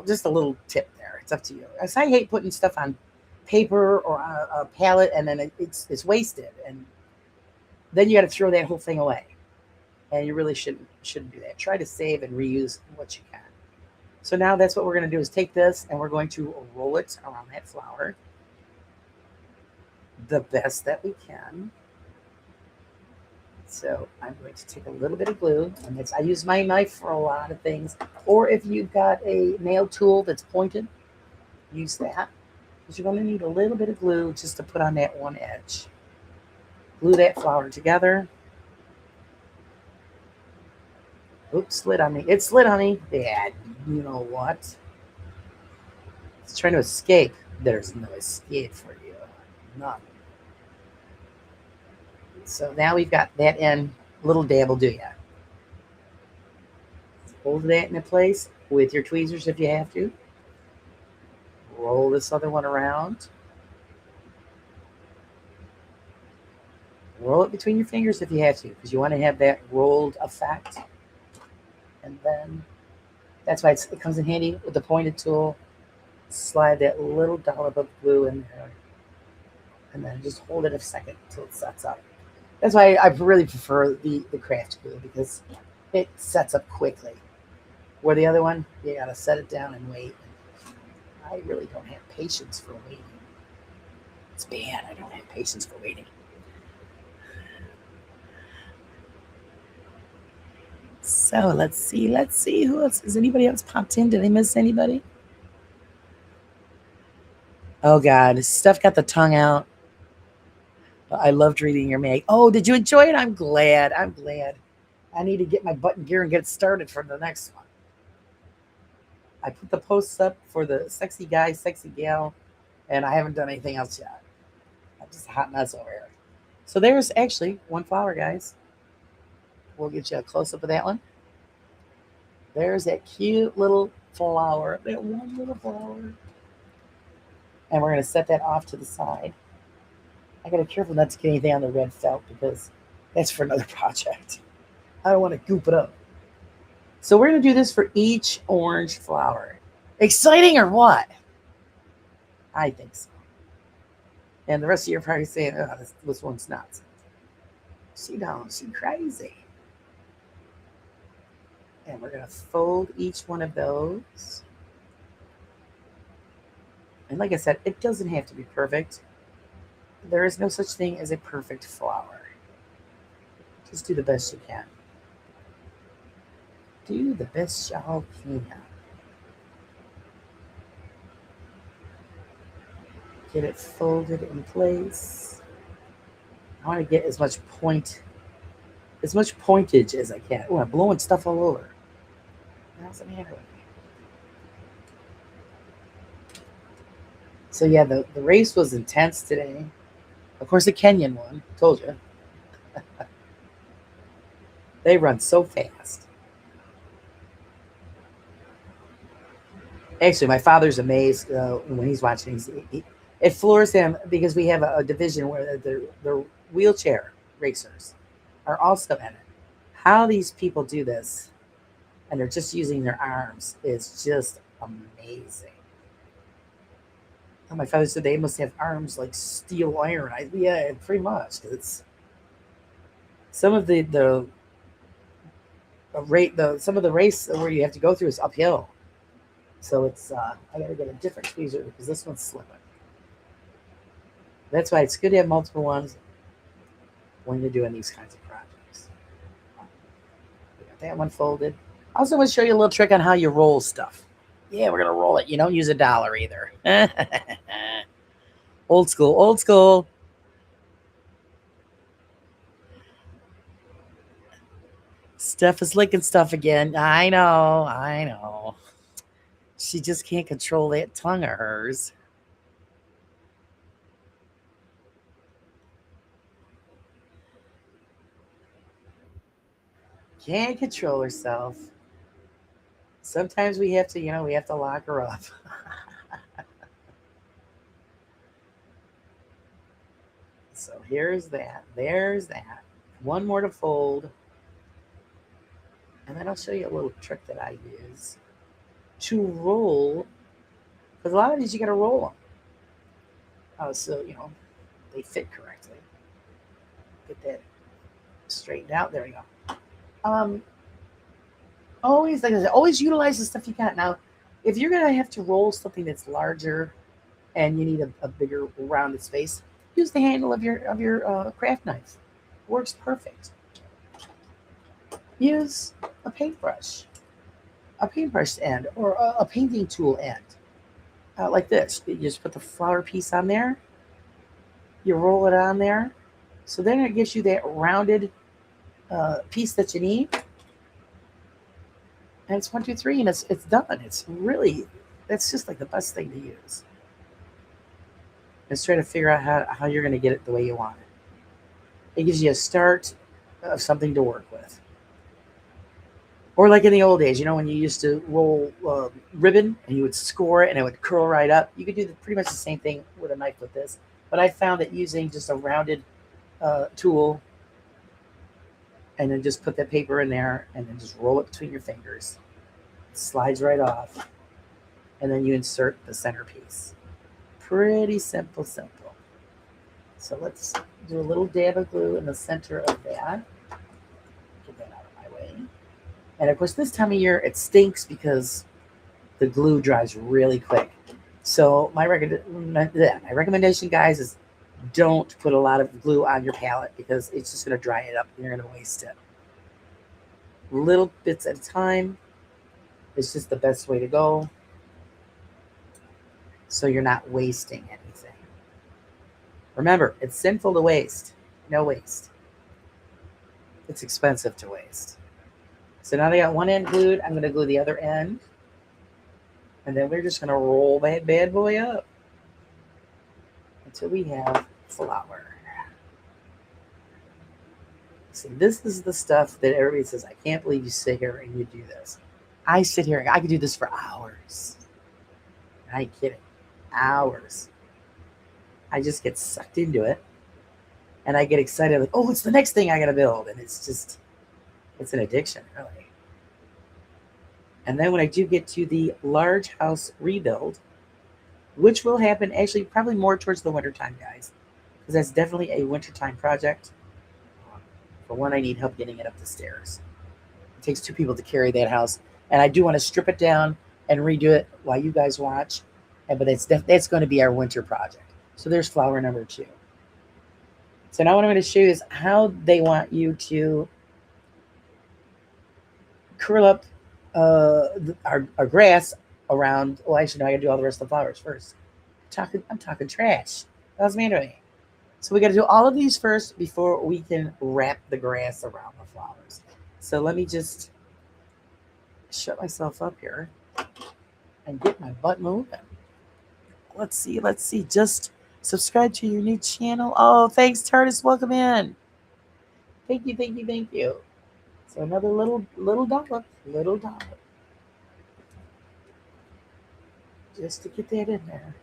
just a little tip there. It's up to you. I hate putting stuff on paper or on a palette, and then it's wasted, and then you got to throw that whole thing away. And you really shouldn't do that. Try to save and reuse what you can. So now that's what we're going to do is take this and we're going to roll it around that flower the best that we can. So I'm going to take a little bit of glue, and I use my knife for a lot of things. Or if you've got a nail tool that's pointed, use that. Because you're going to need a little bit of glue just to put on that one edge. Glue that flower together. Oops, slid on me. It slid on me. Bad. You know what? It's trying to escape. There's no escape for you. None. So now we've got that in. Little dab will do ya. Hold that in place with your tweezers if you have to. Roll this other one around. Roll it between your fingers if you have to, because you want to have that rolled effect. And then that's why it comes in handy with the pointed tool. Slide that little dollop of glue in there, and then just hold it a second until it sets up. That's why I really prefer the craft glue, because it sets up quickly. Where the other one, you gotta set it down and wait. I really don't have patience for waiting. It's bad. I don't have patience for waiting. So let's see. Let's see who else. Is anybody else popped in? Did I miss anybody? Oh God, Steph got the tongue out. I loved reading your mag. Oh, did you enjoy it? I'm glad. I'm glad. I need to get my button gear and get it started for the next one. I put the posts up for the sexy guy, sexy gal, and I haven't done anything else yet. I'm just a hot mess over here. So there's actually one flower, guys. We'll get you a close up of that one. There's that cute little flower, that one little flower. And we're going to set that off to the side. I got to be careful not to get anything on the red felt, because that's for another project. I don't want to goop it up. So we're going to do this for each orange flower. Exciting or what? I think so. And the rest of you are probably saying, oh, this one's nuts. She don't. She crazy. And we're going to fold each one of those. And like I said, it doesn't have to be perfect. There is no such thing as a perfect flower. Just do the best you can. Do the best y'all can. Get it folded in place. I want to get as much pointage as I can. Oh, I'm blowing stuff all over. What's the matter with me? So yeah, the race was intense today. Of course, the Kenyan one. Told you. They run so fast. Actually, my father's amazed when he's watching. It floors him because we have a division where the wheelchair racers are also in it. How these people do this, and they're just using their arms, is just amazing. And my father said they must have arms like steel iron. Yeah, pretty much. It's some of the rate the some of the race where you have to go through is uphill. So it's I gotta get a different tweezer because this one's slipping. That's why it's good to have multiple ones when you're doing these kinds of projects. We got that one folded. I also want to show you a little trick on how you roll stuff. Yeah, we're gonna roll it. You don't use a dollar either. Old school, old school. Steph is licking stuff again. I know, I know. She just can't control that tongue of hers. Can't control herself. Sometimes we have to, we have to lock her up. So here's that. There's that. One more to fold. And then I'll show you a little trick that I use to roll. Because a lot of these you got to roll them. So, they fit correctly. Get that straightened out. There we go. Always, like I said, always utilize the stuff you got. Now, if you're going to have to roll something that's larger and you need a bigger rounded space, use the handle of your craft knife. Works perfect. Use a paintbrush end, or a painting tool end, like this. You just put the flower piece on there. You roll it on there, so then it gives you that rounded piece that you need. And it's 1, 2, 3, and it's done. That's just like the best thing to use. Let's try to figure out how you're going to get it the way you want it. It gives you a start of something to work with. Or like in the old days, when you used to roll ribbon and you would score it and it would curl right up. You could do pretty much the same thing with a knife with this. But I found that using just a rounded tool and then just put that paper in there and then just roll it between your fingers. It slides right off. And then you insert the centerpiece. Pretty simple, simple. So let's do a little dab of glue in the center of that. Get that out of my way. And of course, this time of year, it stinks because the glue dries really quick. So my recommendation, guys, is don't put a lot of glue on your palette because it's just going to dry it up and you're going to waste it. Little bits at a time is just the best way to go. So you're not wasting anything. Remember, it's sinful to waste. No waste. It's expensive to waste. So now they got one end glued. I'm going to glue the other end. And then we're just going to roll that bad boy up until we have flour. See, this is the stuff that everybody says, I can't believe you sit here and you do this. I sit here, I could do this for hours. I ain't kidding. Hours. I just get sucked into it. And I get excited, like, oh, it's the next thing I got to build. And it's an addiction, really. And then when I do get to the large house rebuild, which will happen actually probably more towards the wintertime, guys, because that's definitely a wintertime project. For one, I need help getting it up the stairs. It takes 2 people to carry that house. And I do want to strip it down and redo it while you guys watch. But that's going to be our winter project. So there's flower number 2. So now what I'm going to show you is how they want you to curl up our grass around. Well, actually, no, I got to do all the rest of the flowers first. I'm talking trash. That was me anyway. So we got to do all of these first before we can wrap the grass around the flowers. So let me just shut myself up here and get my butt moving. Let's see. Just subscribe to your new channel. Oh, thanks, TARDIS. Welcome in. Thank you. So another little dollop. Just to get that in there.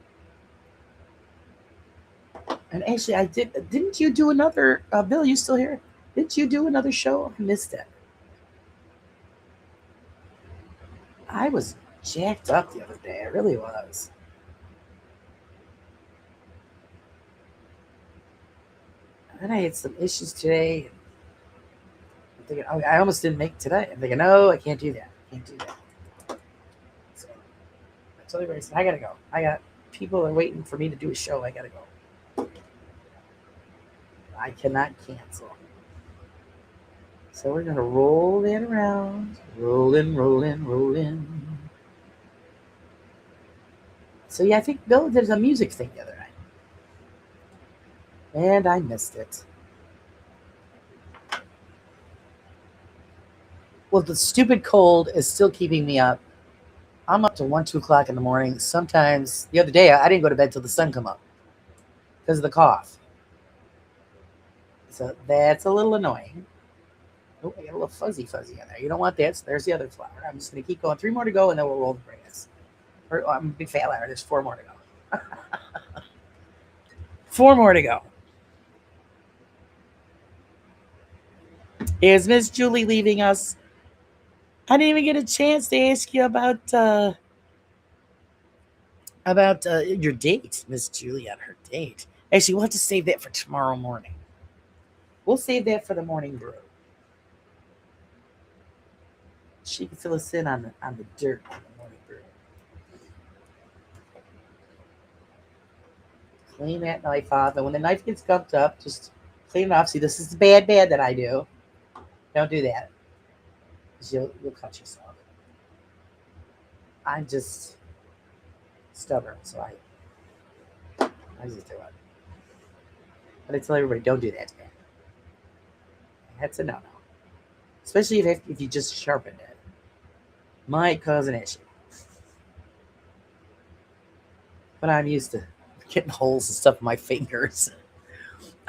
And actually, didn't you do another, Bill, you still here? Didn't you do another show? I missed it. I was jacked up the other day. I really was. And then I had some issues today. I'm thinking, oh, I almost didn't make today. I'm thinking, no, I can't do that. So I told everybody, I gotta go. People are waiting for me to do a show. I gotta go. I cannot cancel. So we're gonna roll that around. Roll in. So yeah, I think Bill did a music thing the other night. And I missed it. Well, the stupid cold is still keeping me up. I'm up to 1, 2 o'clock in the morning. Sometimes, the other day, I didn't go to bed till the sun come up because of the cough. So that's a little annoying. Oh, I got a little fuzzy in there. You don't want that. So there's the other flower. I'm just going to keep going. 3 more to go, and then we'll roll the grass. I'm a big fat liar. There's 4 more to go. 4 more to go. Is Miss Julie leaving us? I didn't even get a chance to ask you about your date, Miss Julie, on her date. Actually, we'll have to save that for tomorrow morning. We'll save that for the morning brew. She can fill us in on the dirt on the morning brew. Clean that knife off, and when the knife gets gumped up, just clean it off. See, this is the bad that I do. Don't do that, because you'll cut yourself. I'm just stubborn, so I just do it. But I tell everybody, don't do that to me. That's a no-no. Especially if you just sharpen it. Might cause an issue. But I'm used to getting holes and stuff in my fingers.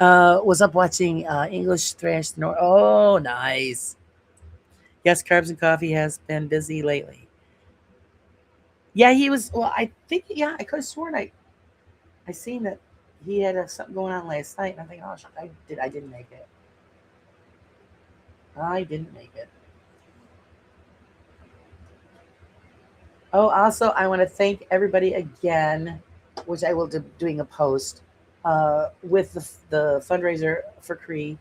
Was up watching English Thrash. Oh, nice. Yes, Carbs and Coffee has been busy lately. Yeah, he was. Well, I think. Yeah, I could have sworn I seen that he had something going on last night, and I'm thinking, oh, I didn't make it. I didn't make it. Oh, also, I want to thank everybody again, which I will do doing a post with the fundraiser for Cree.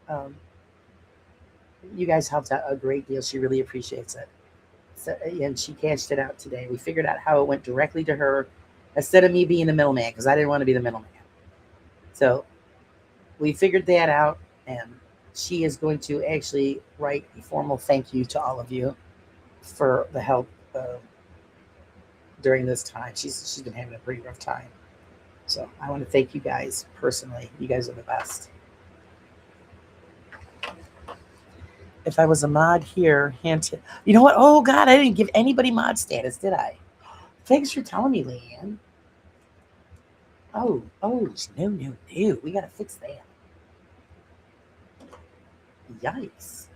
Um, you guys helped out a great deal. She really appreciates it. So, and she cashed it out today. We figured out how it went directly to her instead of me being the middleman because I didn't want to be the middleman. So we figured that out, and she is going to actually write a formal thank you to all of you for the help during this time. She's been having a pretty rough time. So I want to thank you guys personally. You guys are the best. If I was a mod here, hint. You know what? Oh God, I didn't give anybody mod status, did I? Thanks for telling me, Leanne. Oh, no. We gotta fix that. Yikes.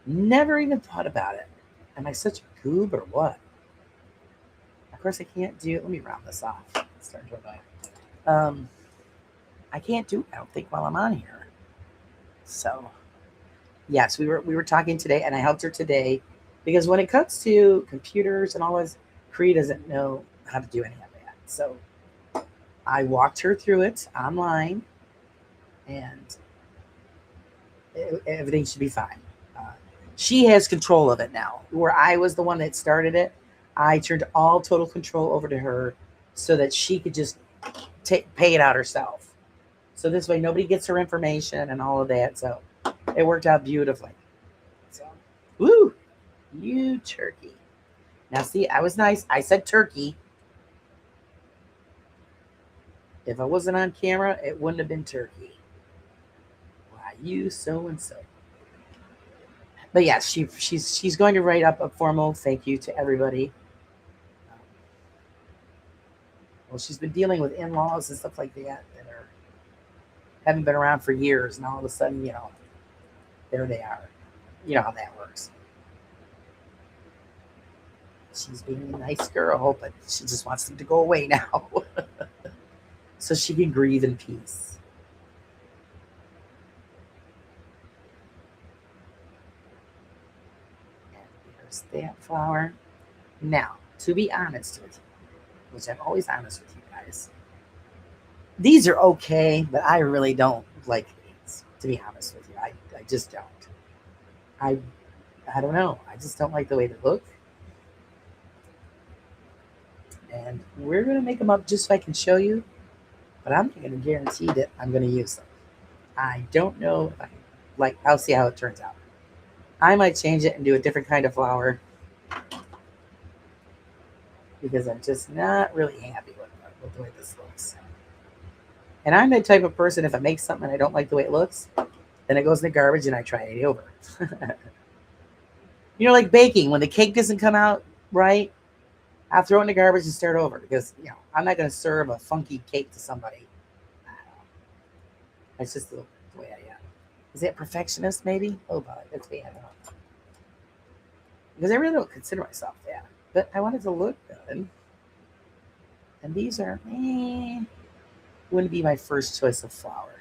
Never even thought about it. Am I such a goob or what? Of course, I can't do. Let me round this off. It's starting to annoy. I can't do it. I don't think while I'm on here. So, yes, we were talking today, and I helped her today because when it comes to computers and all this, Cree doesn't know how to do any of that. So I walked her through it online, and everything should be fine. Uh, she has control of it now. Where I was the one that started it, I turned all total control over to her so that she could just pay it out herself. So this way, nobody gets her information and all of that. So it worked out beautifully. So, woo, you turkey. Now, see, I was nice. I said turkey. If I wasn't on camera, it wouldn't have been turkey. Why, you so and so. But yes, she's going to write up a formal thank you to everybody. Well, she's been dealing with in-laws and stuff like that are haven't been around for years, and all of a sudden, there they are. You know how that works. She's being a nice girl, but she just wants them to go away now, so she can grieve in peace. And there's that flower. Now, to be honest with you, which I'm always honest with you guys, these are okay, but I really don't like these. To be honest with you, I just don't. I I don't know. I just don't like the way they look. And we're gonna make them up just so I can show you, but I'm not gonna guarantee that I'm gonna use them. I don't know if I like. I'll see how it turns out. I might change it and do a different kind of flower because I'm just not really happy with the way this looks. And I'm the type of person, if I make something and I don't like the way it looks, then it goes in the garbage and I try it over. Like baking, when the cake doesn't come out right, I'll throw it in the garbage and start over because I'm not going to serve a funky cake to somebody. That's just the way I am. Is that perfectionist? Maybe. Oh, but that's me. I don't know. Because I really don't consider myself that, but I wanted to look good. And these are wouldn't be my first choice of flower.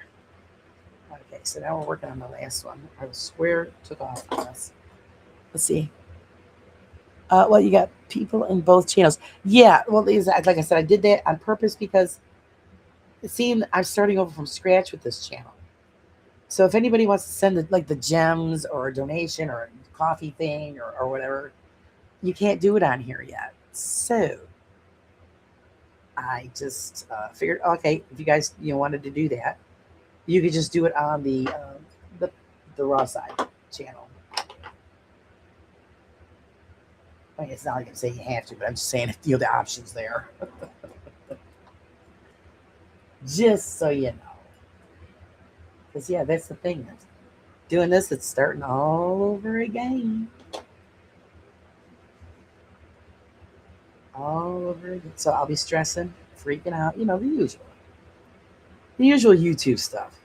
Okay, so now we're working on the last one. I swear took off on this. Let's see. Well, you got people in both channels. Yeah, well, like I said, I did that on purpose because it seemed I'm starting over from scratch with this channel. So if anybody wants to send the gems or a donation or a coffee thing or whatever, you can't do it on here yet. So I just figured, okay, if you guys wanted to do that, you could just do it on the raw side channel. I mean, it's not like I'm saying you have to, but I'm just saying the options there. Just so you know. Because, yeah, that's the thing. Doing this, it's starting all over again. All over again. So I'll be stressing, freaking out, the usual. The usual YouTube stuff.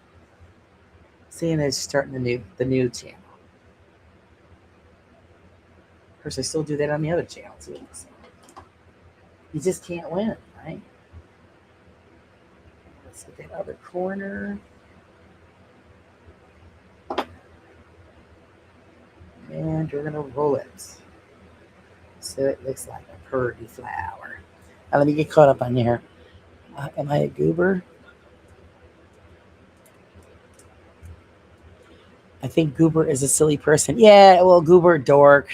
Seeing it's starting the new channel. Of course, I still do that on the other channel too. So you just can't win, right? Let's get that other corner. And we're gonna roll it so it looks like a pretty flower. Now let me get caught up on here. Am I a goober? I think goober is a silly person. Yeah, well, goober dork.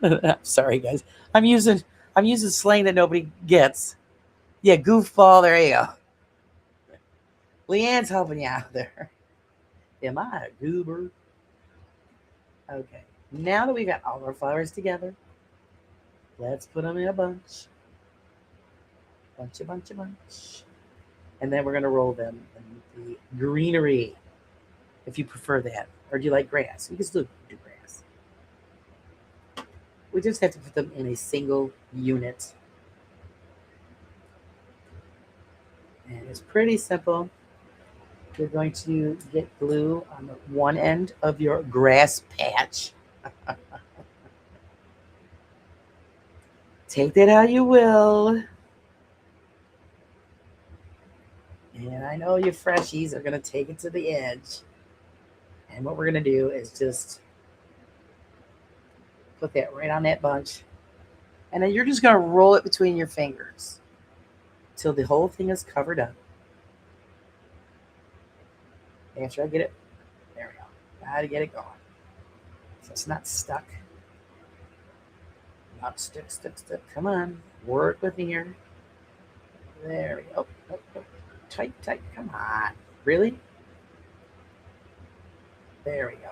I'm sorry, guys. I'm using I'm using slang that nobody gets. Yeah, goofball. There you go. Leanne's helping you out there. Am I a goober? Okay. Now that we got all our flowers together, let's put them in a bunch. Bunch. And then we're going to roll them in the greenery, if you prefer that. Or do you like grass? You can still do grass. We just have to put them in a single unit. And it's pretty simple. You're going to get glue on the one end of your grass patch. Take that how you will. And I know you freshies are going to take it to the edge. And what we're going to do is just put that right on that bunch. And then you're just going to roll it between your fingers till the whole thing is covered up. After I get it, there we go. Got to get it going. So it's not stuck. Not stick. Come on. Work with me here. There we go. Oh. Tight. Come on. Really? There we go.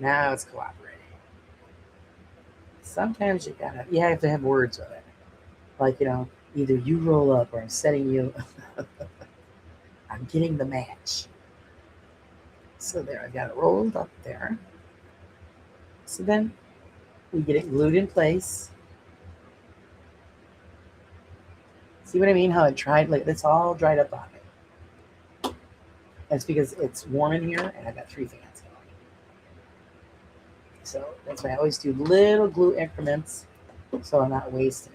Now it's cooperating. Sometimes you have to have words with it. Like, either you roll up or I'm setting you. I'm getting the match. So there, I've got it rolled up there. So then we get it glued in place. See what I mean? How it dried, like it's all dried up on it. That's because it's warm in here and I've got 3 fans going. So that's why I always do little glue increments so I'm not wasting.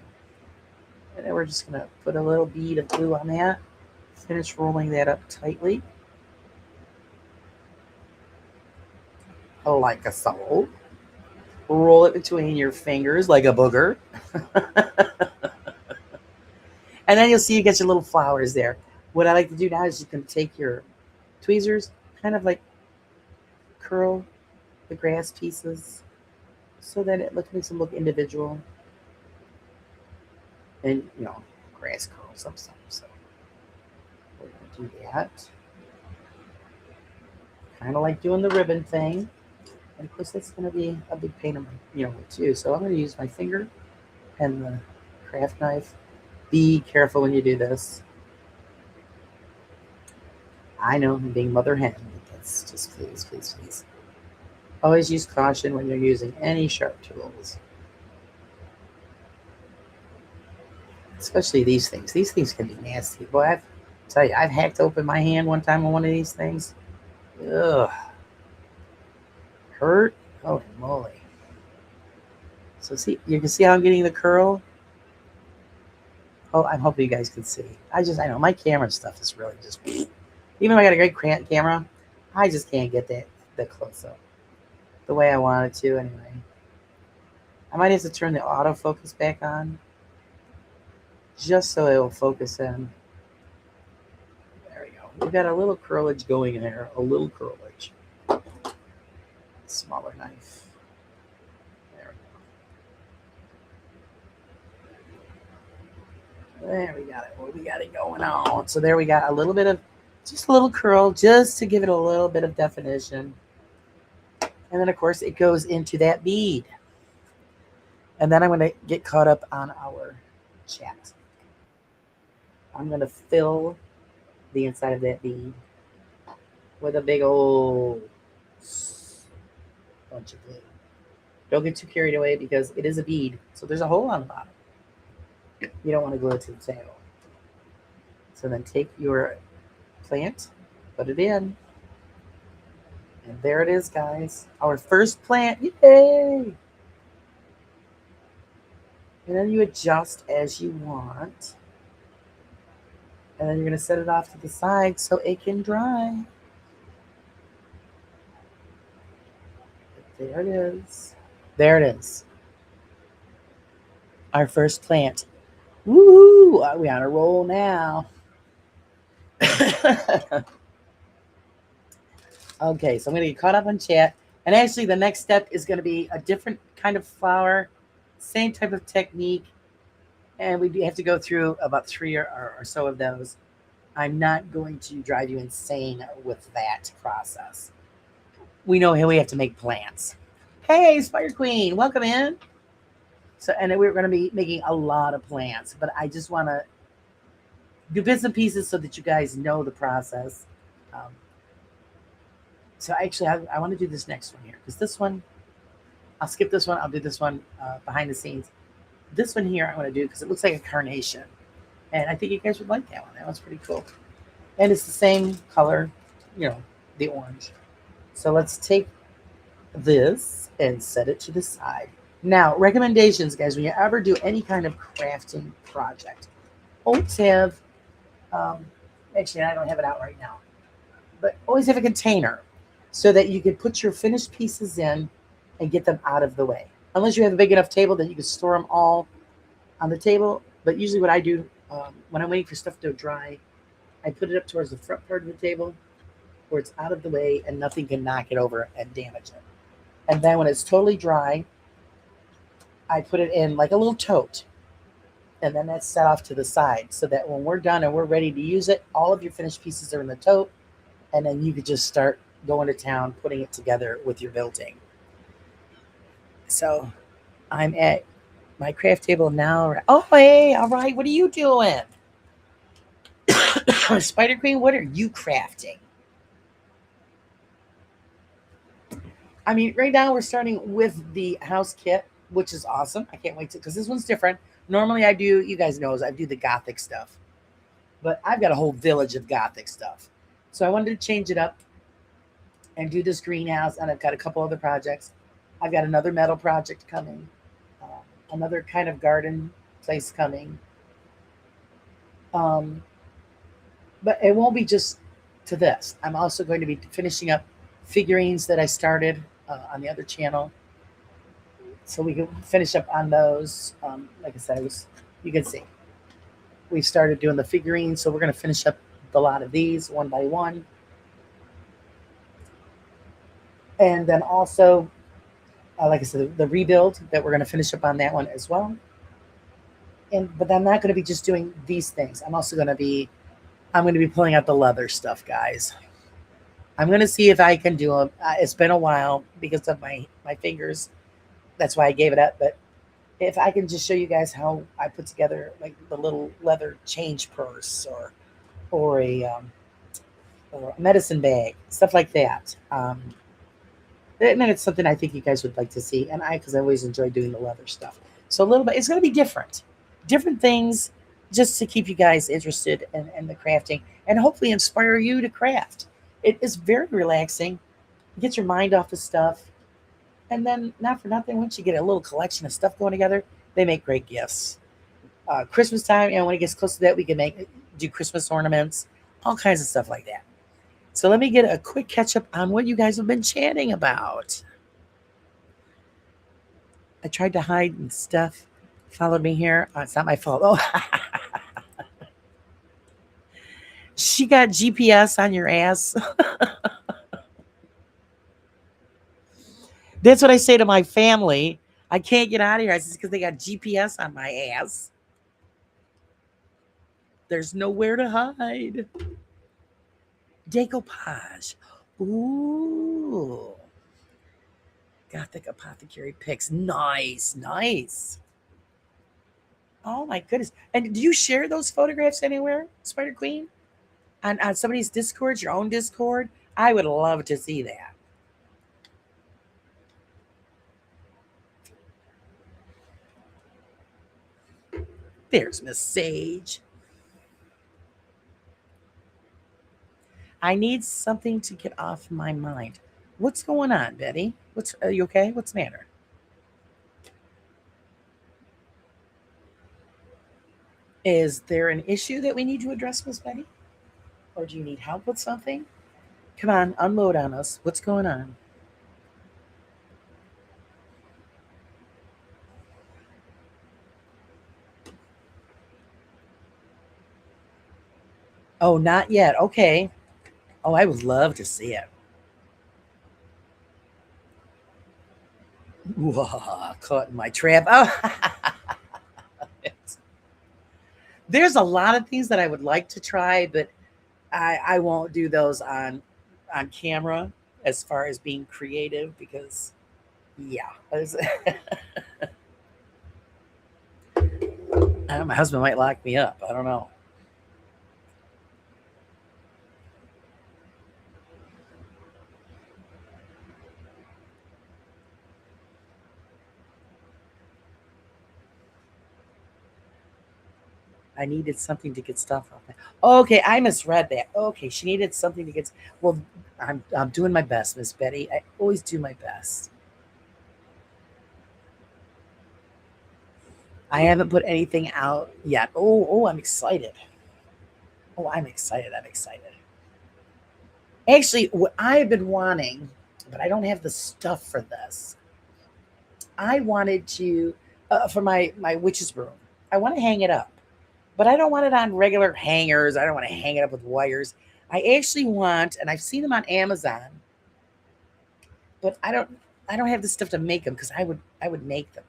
And then we're just going to put a little bead of glue on that. Finish rolling that up tightly. Like a soul. Roll it between your fingers like a booger. And then you'll see you get your little flowers there. What I like to do now is you can take your tweezers, kind of like curl the grass pieces so that it makes them look individual. And, grass curls up some. So we're going to do that. Kind of like doing the ribbon thing. And of course, that's going to be a big pain in my, too. So I'm going to use my finger and the craft knife. Be careful when you do this. I know I'm being mother hen, but that's just please. Always use caution when you're using any sharp tools. Especially these things. These things can be nasty. Boy, I've hacked open my hand one time on one of these things. Ugh. Hurt? Holy moly. So see, you can see how I'm getting the curl? Oh, I'm hoping you guys can see. I know my camera stuff is really just, even though I got a great camera, I just can't get that close up the way I want it to anyway. I might have to turn the autofocus back on just so it will focus in. There we go. We've got a little curlage going in there, a little curlage. Smaller knife. There we got it. Well, we got it going on. So there we got a little bit of, just a little curl, just to give it a little bit of definition. And then, of course, it goes into that bead. And then I'm going to get caught up on our chat. I'm going to fill the inside of that bead with a big old bunch of glue. Don't get too carried away because it is a bead. So there's a hole on the bottom. You don't want to glue it to the tail. So then take your plant, put it in, And there it is, guys. Our first plant. Yay! And then you adjust as you want. And then you're going to set it off to the side so it can dry. There it is. There it is. Our first plant. Woo! We on a roll now. Okay, so I'm going to get caught up on chat. And actually, the next step is going to be a different kind of flower, same type of technique. And we have to go through about three or so of those. I'm not going to drive you insane with that process. We know how we have to make plants. Hey, Spider Queen, welcome in. So, and then we're going to be making a lot of plants, but I just want to do bits and pieces so that you guys know the process. Um, so actually, I want to do this next one here because this one, I'll skip this one. I'll do this one behind the scenes. This one here I want to do because it looks like a carnation. And I think you guys would like that one. That one's pretty cool. And it's the same color, you know, the orange. So let's take this and set it to the side. Now, recommendations, guys, when you ever do any kind of crafting project, always have, actually, I don't have it out right now, but always have a container so that you can put your finished pieces in and get them out of the way. Unless you have a big enough table that you can store them all on the table. But usually what I do when I'm waiting for stuff to dry, I put it up towards the front part of the table where it's out of the way and nothing can knock it over and damage it. And then when it's totally dry, I put it in like a little tote. And then that's set off to the side so that when we're done and we're ready to use it, all of your finished pieces are in the tote. And then you could just start going to town, putting it together with your building. So I'm at my craft table now. Oh, hey, all right. What are you doing? Spider Queen, what are you crafting? I mean, right now we're starting with the house kit, which is awesome. I can't wait to, because this one's different. Normally I do, you guys know, I do the gothic stuff, but I've got a whole village of gothic stuff. So I wanted to change it up and do this greenhouse, and I've got a couple other projects. I've got another metal project coming, another kind of garden place coming. Um, but it won't be just to this. I'm also going to be finishing up figurines that I started on the other channel, so we can finish up on those. Like I said, you can see we've started doing the figurines, so we're going to finish up a lot of these one by one, and then also, like I said, the rebuild that we're going to finish up on that one as well. But I'm not going to be just doing these things. I'm going to be pulling out the leather stuff, guys. I'm going to see if I can do them. It's been a while because of my fingers. That's why I gave it up. But if I can just show you guys how I put together like the little leather change purse or or a medicine bag, stuff like that. And then it's something I think you guys would like to see. And because I always enjoy doing the leather stuff. So a little bit, it's going to be different things just to keep you guys interested in the crafting and hopefully inspire you to craft. It is very relaxing. Get your mind off the stuff. And then, not for nothing, once you get a little collection of stuff going together, they make great gifts. Christmas time, when it gets close to that, we can do Christmas ornaments, all kinds of stuff like that. So let me get a quick catch up on what you guys have been chatting about. I tried to hide and stuff. Followed me here. It's not my fault. Oh, she got GPS on your ass. That's what I say to my family. I can't get out of here. I said, because they got GPS on my ass. There's nowhere to hide. Decoupage. Ooh. Gothic apothecary picks. Nice, nice. Oh my goodness. And do you share those photographs anywhere, Spider Queen? On somebody's Discord, your own Discord? I would love to see that. There's Miss Sage. I need something to get off my mind. What's going on, Betty? Are you okay? What's the matter? Is there an issue that we need to address, Miss Betty? Or do you need help with something? Come on, unload on us. What's going on? Oh, not yet. Okay. Oh, I would love to see it. Whoa, caught in my trap. Oh, there's a lot of things that I would like to try, but I won't do those on camera as far as being creative because yeah, my husband might lock me up. I don't know. I needed something to get stuff off. Okay, I misread that. Okay, she needed something to get. Well, I'm doing my best, Miss Betty. I always do my best. I haven't put anything out yet. I'm excited. Oh, I'm excited. I'm excited. Actually, what I've been wanting, but I don't have the stuff for this. I wanted to for my witch's broom. I want to hang it up, but I don't want it on regular hangers. I don't want to hang it up with wires. I actually want, and I've seen them on Amazon, but I don't have the stuff to make them because I would make them.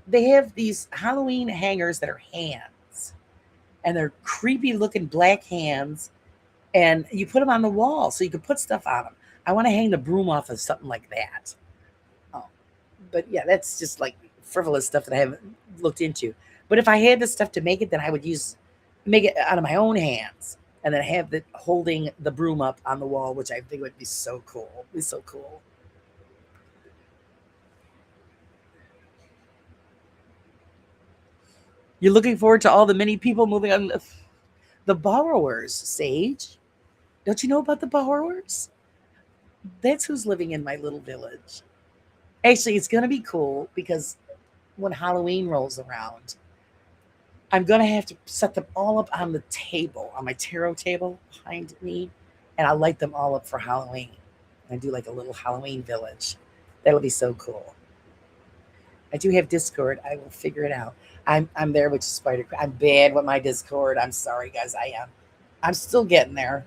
They have these Halloween hangers that are hands, and they're creepy looking black hands, and you put them on the wall so you can put stuff on them. I want to hang the broom off of something like that. Oh, but yeah, that's just like frivolous stuff that I haven't looked into. But if I had the stuff to make it, then I would make it out of my own hands, and then have the holding the broom up on the wall, which I think would be so cool. It'd be so cool. You're looking forward to all the many people moving on the borrowers, Sage. Don't you know about the borrowers? That's who's living in my little village. Actually, it's going to be cool because when Halloween rolls around, I'm going to have to set them all up on the table, on my tarot table behind me, and I'll light them all up for Halloween. And do like a little Halloween village. That'll be so cool. I do have Discord. I will figure it out. I'm there with Spider. I'm bad with my Discord. I'm sorry, guys. I am. I'm still getting there.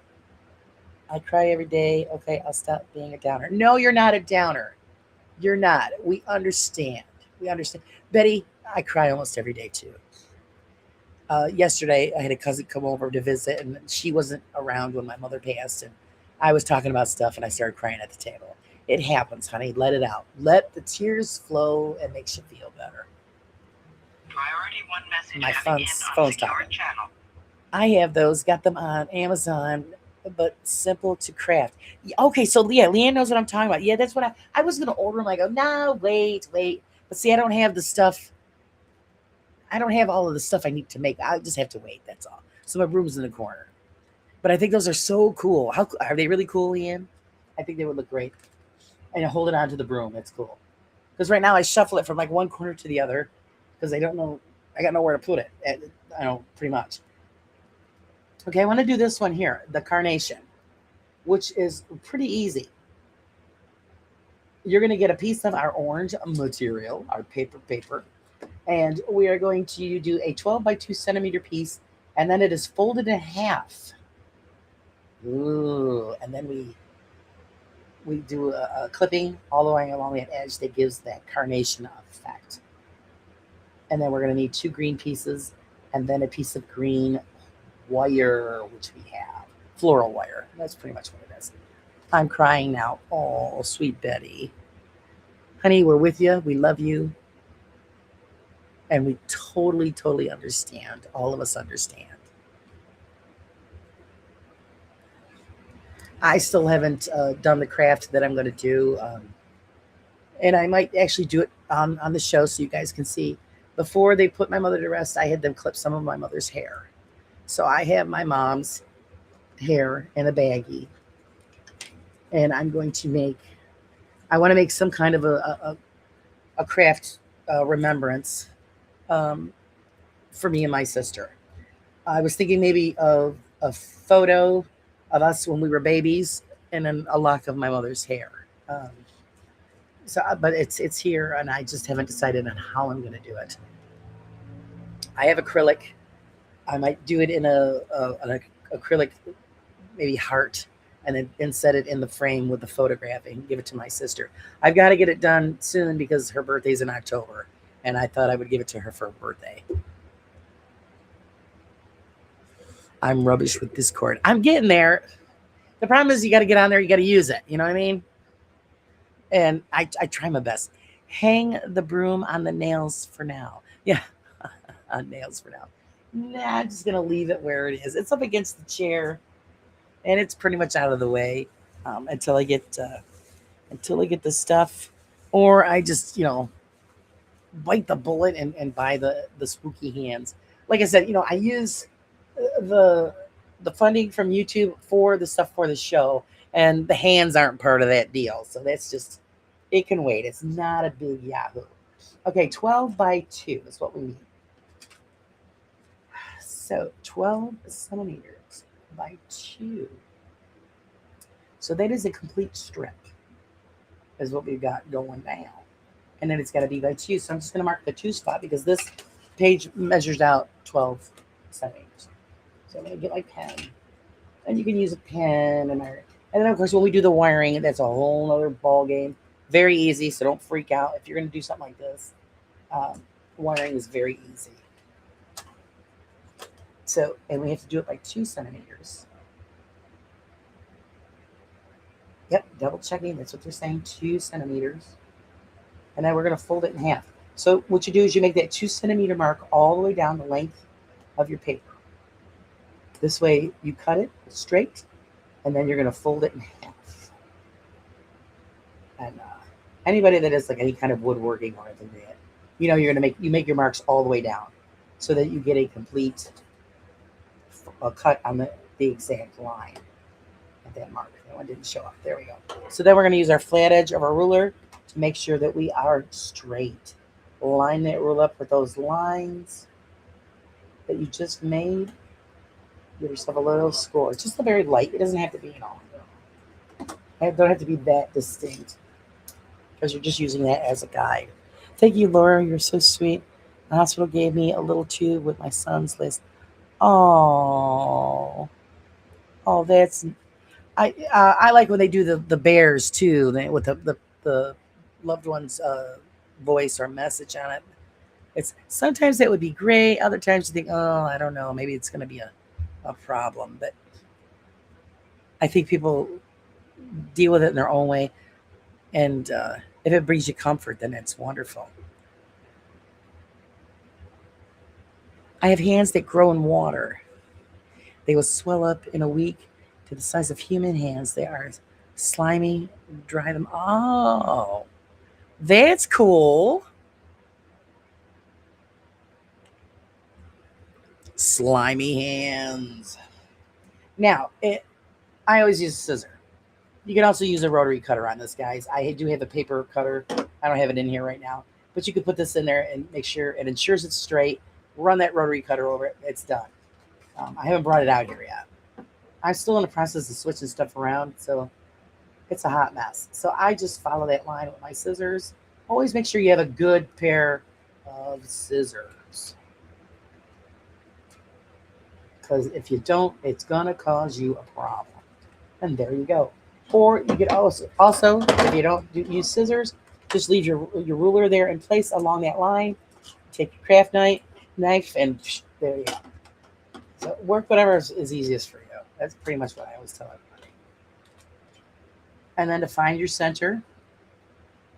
I cry every day. Okay, I'll stop being a downer. No, you're not a downer. You're not. We understand. We understand. Betty, I cry almost every day too. Yesterday, I had a cousin come over to visit, and she wasn't around when my mother passed, and I was talking about stuff, and I started crying at the table. It happens, honey. Let it out. Let the tears flow. It makes you feel better. Priority one message My having phone's inbox in your talking. channel. I have those. Got them on Amazon, but simple to craft. Okay, so yeah, Leanne knows what I'm talking about. Yeah, that's what I was gonna order them. I go, no, wait, wait. But see, I don't have the stuff. I don't have all of the stuff I need to make. I just have to wait. That's all. So my room's in the corner. But I think those are so cool. How are they really cool, Leanne? I think they would look great. And hold it onto the broom. It's cool. Because right now I shuffle it from like one corner to the other because I don't know. I got nowhere to put it. I know pretty much. Okay, I want to do this one here, the carnation, which is pretty easy. You're going to get a piece of our orange material, our paper, and we are going to do a 12 by 2 centimeter piece, and then it is folded in half. Ooh, and then we do a clipping all the way along that edge that gives that carnation effect. And then we're going to need two green pieces, and then a piece of green wire, which we have floral wire. That's pretty much what it is. I'm crying now. Oh, sweet Betty. Honey, we're with you. We love you. And we totally, totally understand. All of us understand. I still haven't done the craft that I'm going to do. And I might actually do it on the show so you guys can see. Before they put my mother to rest, I had them clip some of my mother's hair. So I have my mom's hair in a baggie. And I'm going to make I want to make some kind of a craft remembrance um, for me and my sister. I was thinking maybe of a photo of us when we were babies, and then a lock of my mother's hair. But it's here, and I just haven't decided on how I'm going to do it. I have acrylic. I might do it in an acrylic, maybe heart, and then set it in the frame with the photograph and give it to my sister. I've got to get it done soon because her birthday's in October, and I thought I would give it to her for her birthday. I'm rubbish with Discord. I'm getting there. The problem is you got to get on there. You got to use it. You know what I mean? And I try my best. Hang the broom on the nails for now. Yeah, on nails for now. Nah, I'm just gonna leave it where it is. It's up against the chair, and it's pretty much out of the way until I get the stuff, or I just bite the bullet and buy the spooky hands. Like I said, I use the the funding from YouTube for the stuff for the show, and the hands aren't part of that deal. So that's just it can wait. It's not a big Yahoo. Okay, 12 by 2 is what we need. So 12 centimeters by 2. So that is a complete strip, is what we've got going now. And then it's got to be by 2. So I'm just going to mark the 2 spot because this page measures out 12 centimeters. So I'm going to get my pen. And you can use a pen. And then, of course, when we do the wiring, that's a whole other ball game. Very easy, so don't freak out. If you're going to do something like this, wiring is very easy. So, and we have to do it by 2 centimeters. Yep, double checking. That's what they're saying, 2 centimeters. And then we're going to fold it in half. So what you do is you make that 2 centimeter mark all the way down the length of your paper. This way you cut it straight, and then you're going to fold it in half. And anybody that does like any kind of woodworking or anything like that, you're going to make your marks all the way down so that you get a complete cut on the exact line at that mark. That one didn't show up. There we go. So then we're going to use our flat edge of our ruler to make sure that we are straight. Line that rule up with those lines that you just made. Give yourself a little score. Just a very light. It doesn't have to be, it don't have to be that distinct because you're just using that as a guide. Thank you, Laura. You're so sweet. The hospital gave me a little tube with my son's list. Oh, that's. I like when they do the bears too, with the loved one's voice or message on it. It's sometimes that would be great. Other times you think, oh, I don't know, maybe it's going to be a problem. But I think people deal with it in their own way, and if it brings you comfort, then it's wonderful. I have hands that grow in water. They will swell up in a week to the size of human hands. They are slimy. Dry them. Oh, that's cool. Slimy hands. Now, I always use a scissor. You can also use a rotary cutter on this, guys. I do have a paper cutter. I don't have it in here right now. But you can put this in there and make sure it ensures it's straight. Run that rotary cutter over it. It's done. I haven't brought it out here yet. I'm still in the process of switching stuff around, so it's a hot mess. So I just follow that line with my scissors. Always make sure you have a good pair of scissors. Because if you don't, it's going to cause you a problem. And there you go. Or you could also if you don't use scissors, just leave your ruler there in place along that line. Take your craft knife, and there you go. So work whatever is easiest for you. That's pretty much what I always tell everybody. And then to find your center,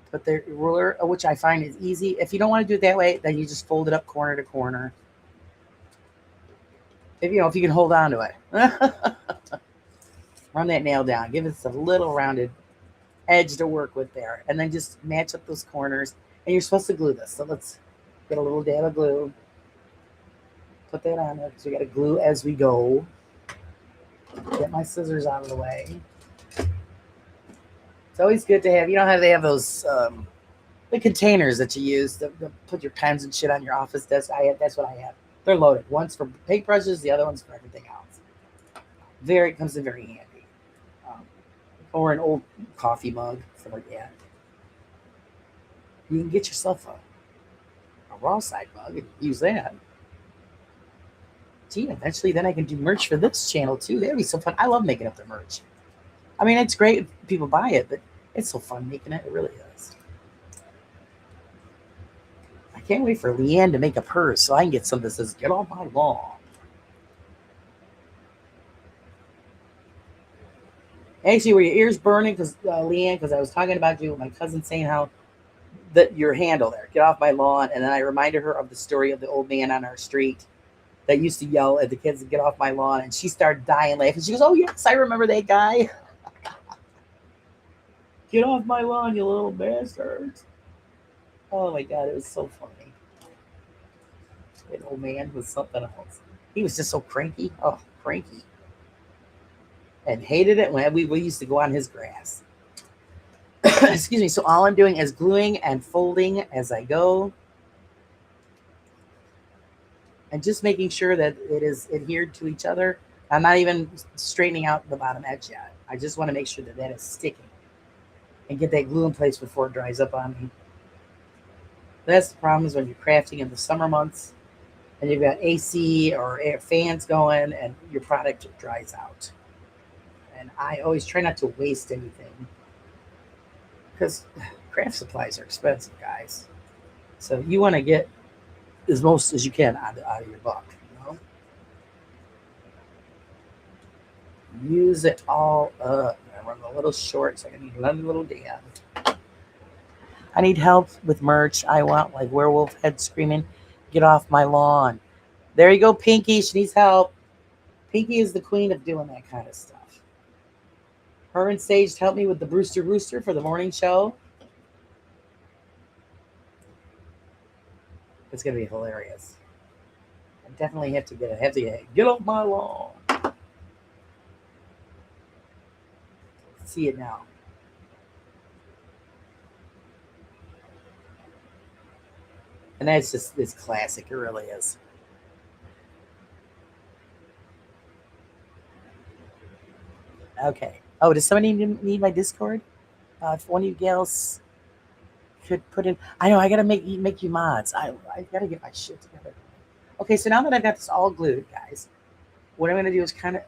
put the ruler, which I find is easy. If you don't want to do it that way, then you just fold it up corner to corner. If you can hold on to it. Run that nail down. Give it a little rounded edge to work with there. And then just match up those corners. And you're supposed to glue this. So let's get a little dab of glue. Put that on there because we got to glue as we go. Get my scissors out of the way. It's always good to have. You know how they have those the containers that you use to put your pens and shit on your office desk. That's what I have. They're loaded. One's for paintbrushes, the other one's for everything else. Very comes in very handy. Um, or an old coffee mug, something like that. You can get yourself a raw side mug and use that. Gee, eventually then I can do merch for this channel too. That'd be so fun. I love making up the merch. I mean, it's great if people buy it, but it's so fun making it. It really is. I can't wait for Leanne to make up hers so I can get some that says "Get off my lawn." Actually, were your ears burning, because Leanne? Because I was talking about you, my cousin saying how that your handle there, "Get off my lawn," and then I reminded her of the story of the old man on our street that used to yell at the kids to get off my lawn, and she started dying laughing. She goes, "Oh yes, I remember that guy. Get off my lawn, you little bastards!" Oh my god, it was so funny. That old man was something else. He was just so cranky. Oh, cranky. And hated it when we used to go on his grass. Excuse me. So all I'm doing is gluing and folding as I go, and just making sure that it is adhered to each other. I'm not even straightening out the bottom edge yet. I just want to make sure that that is sticking and get that glue in place before it dries up on me. That's the problem, is when you're crafting in the summer months and you've got AC or air fans going and your product dries out. And I always try not to waste anything, because craft supplies are expensive, guys. So you want to get as most as you can out of your buck. Use it all up. I run a little short, so I need another little dab. I need help with merch. I want like werewolf head screaming, "Get off my lawn." There you go, Pinky. She needs help. Pinky is the queen of doing that kind of stuff. Her and Sage helped me with the Brewster Rooster for the morning show. It's gonna be hilarious. I definitely have to get off my lawn. See it now. And that's just it's classic. It really is. Okay. Oh, does somebody need my Discord? If one of you gals could put in, I know I gotta make you mods. I gotta get my shit together. Okay, so now that I've got this all glued, guys, what I'm gonna do is kind of,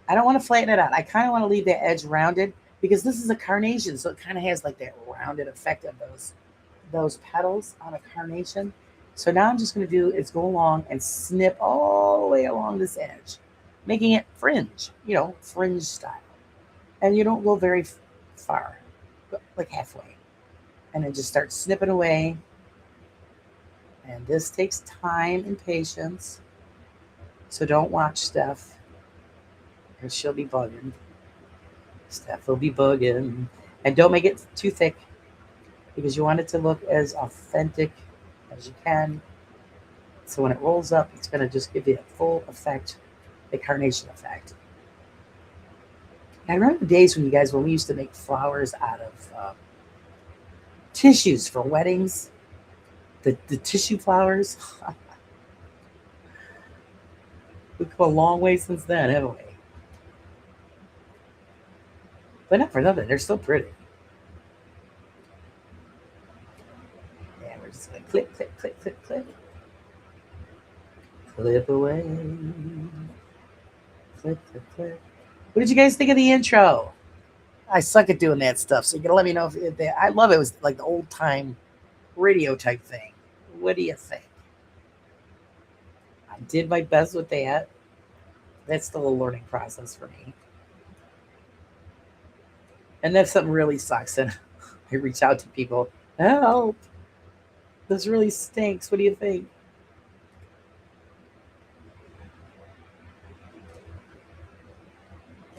I don't want to flatten it out. I kind of want to leave the edge rounded, because this is a carnation, so it kind of has like that rounded effect of those petals on a carnation. So now I'm just going to do is go along and snip all the way along this edge, making it fringe, fringe style. And you don't go very far, like halfway. And then just start snipping away. And this takes time and patience. So don't watch Steph, or she'll be bugging. Steph will be bugging. And don't make it too thick, because you want it to look as authentic as you can. So when it rolls up, it's going to just give you a full effect, the carnation effect. I remember the days when we used to make flowers out of tissues for weddings, the tissue flowers. We've come a long way since then, haven't we? But not for nothing, they're still pretty. Yeah, we're just going to click, click, click, click, click. Clip away. Click, click, click. What did you guys think of the intro? I suck at doing that stuff, so you gotta let me know if they, I love it. It was like the old time radio type thing. What do you think? I did my best with that. That's still a learning process for me. And if something really sucks, and I reach out to people, help, this really stinks. What do you think?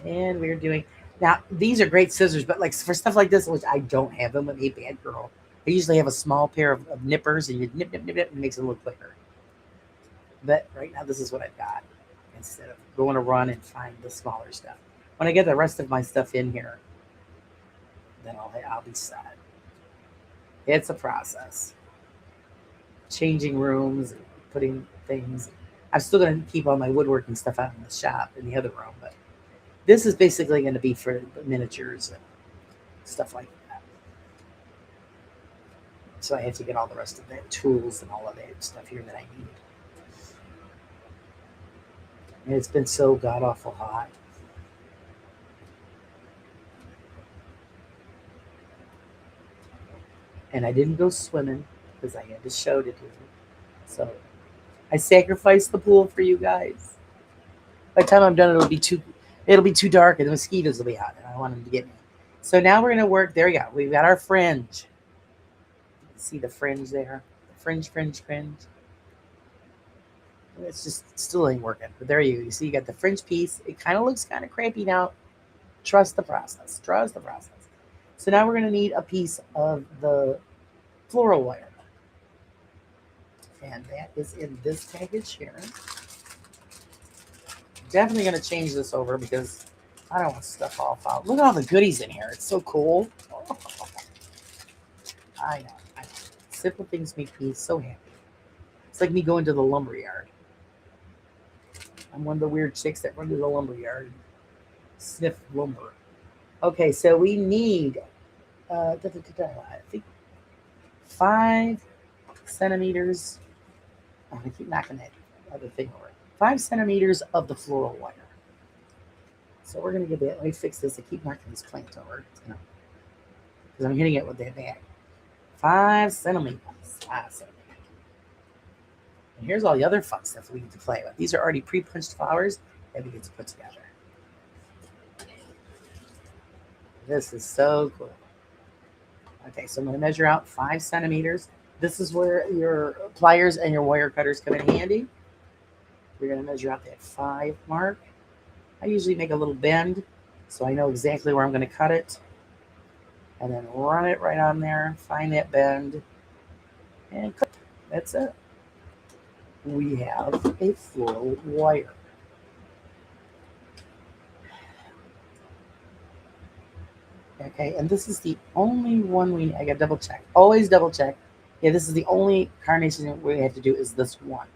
And we're doing now. These are great scissors, but like for stuff like this, which I don't have them with a bad girl. I usually have a small pair of nippers, and you nip, nip, nip, nip, and it makes it look quicker. But right now, this is what I've got, instead of going to run and find the smaller stuff. When I get the rest of my stuff in here, then I'll be set. It's a process. Changing rooms, putting things. I'm still gonna keep all my woodworking stuff out in the shop in the other room, but this is basically going to be for the miniatures and stuff like that. So I have to get all the rest of the tools and all of that stuff here that I need. And it's been so god awful hot. And I didn't go swimming because I had to show to do. So I sacrificed the pool for you guys. By the time I'm done, it'll be too dark and the mosquitoes will be out, and I want them to get me. So now we're gonna work. There we go. We've got our fringe. See the fringe there? The fringe, fringe, fringe. It's just still ain't working. But there you go. You see, you got the fringe piece. It kind of looks kind of crappy now. Trust the process. Trust the process. So now we're gonna need a piece of the floral wire, and that is in this package here. Definitely gonna change this over because I don't want stuff all out. Look at all the goodies in here. It's so cool. Oh, I know. I know. Simple things make me so happy. It's like me going to the lumber yard. I'm one of the weird chicks that run to the lumber yard and sniff lumber. Okay, so we need, I think 5 centimeters. Oh, I keep knocking that other thing over. 5 centimeters of the floral wire. So we're gonna get that. Let me fix this. I keep knocking this plant over. Because I'm hitting it with that bat. 5 centimeters. 5 centimeters. And here's all the other fun stuff we get to play with. These are already pre-punched flowers that we get to put together. This is so cool. Okay, so I'm going to measure out 5 centimeters. This is where your pliers and your wire cutters come in handy. We're going to measure out that 5 mark. I usually make a little bend so I know exactly where I'm going to cut it. And then run it right on there, find that bend, and cut. That's it. We have a floral wire. Okay, and this is the only one I got to double check. Always double check. Yeah, this is the only carnation we have to do is this one.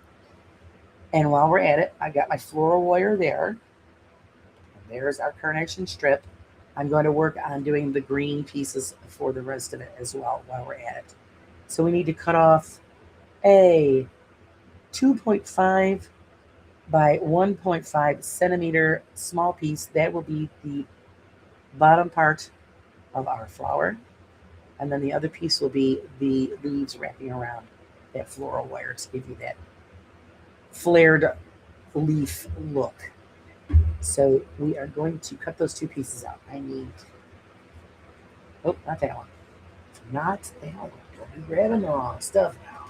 And while we're at it, I got my floral wire there. And there's our carnation strip. I'm going to work on doing the green pieces for the rest of it as well while we're at it. So we need to cut off a 2.5 by 1.5 centimeter small piece. That will be the bottom part of our flower. And then the other piece will be the leaves wrapping around that floral wire to give you that flared leaf look. So we are going to cut those two pieces out. I need, oh, not that one. Not that one. Don't be grabbing the wrong stuff now.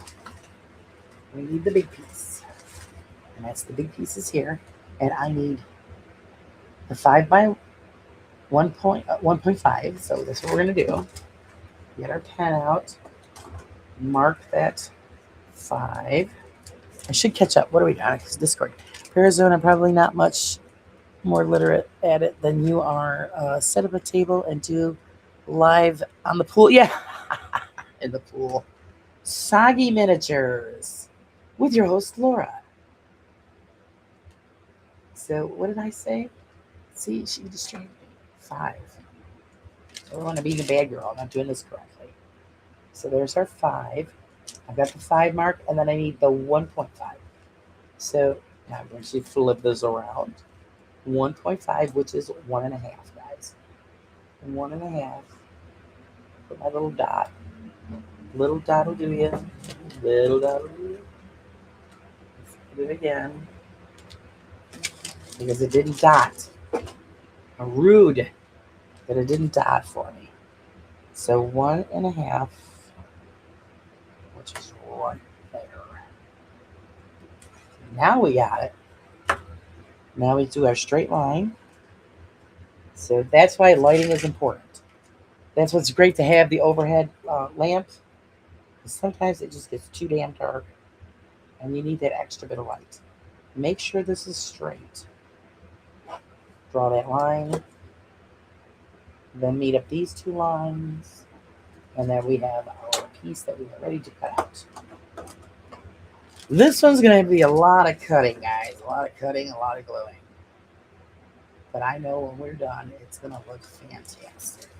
We need the big piece. And that's the big pieces here. And I need the 5 by 1.5. So that's what we're going to do. Get our pen out. Mark that 5. I should catch up. What are we on? Because Discord. Arizona, probably not much more literate at it than you are. Set up a table and do live on the pool. Yeah, in the pool. Soggy Miniatures with your host, Laura. So, what did I say? See, she distracted me. 5. I don't want to be the bad girl. I'm not doing this correctly. So, there's our 5. I've got the 5 mark, and then I need the 1.5. So, now I'm going to flip this around. 1.5, which is 1.5, guys. 1.5. Put my little dot. Little dot will do you. Little dot will do you. Let's do it again. Because it didn't dot. Rude that it didn't dot for me. So 1.5, which is right there. Now we got it. Now we do our straight line. So that's why lighting is important. That's what's great to have the overhead lamp. Sometimes it just gets too damn dark and you need that extra bit of light. Make sure this is straight. Draw that line. Then meet up these two lines. And then we have our piece that we are ready to cut out. This one's going to be a lot of cutting, guys. A lot of cutting, a lot of gluing. But I know when we're done, it's going to look fantastic.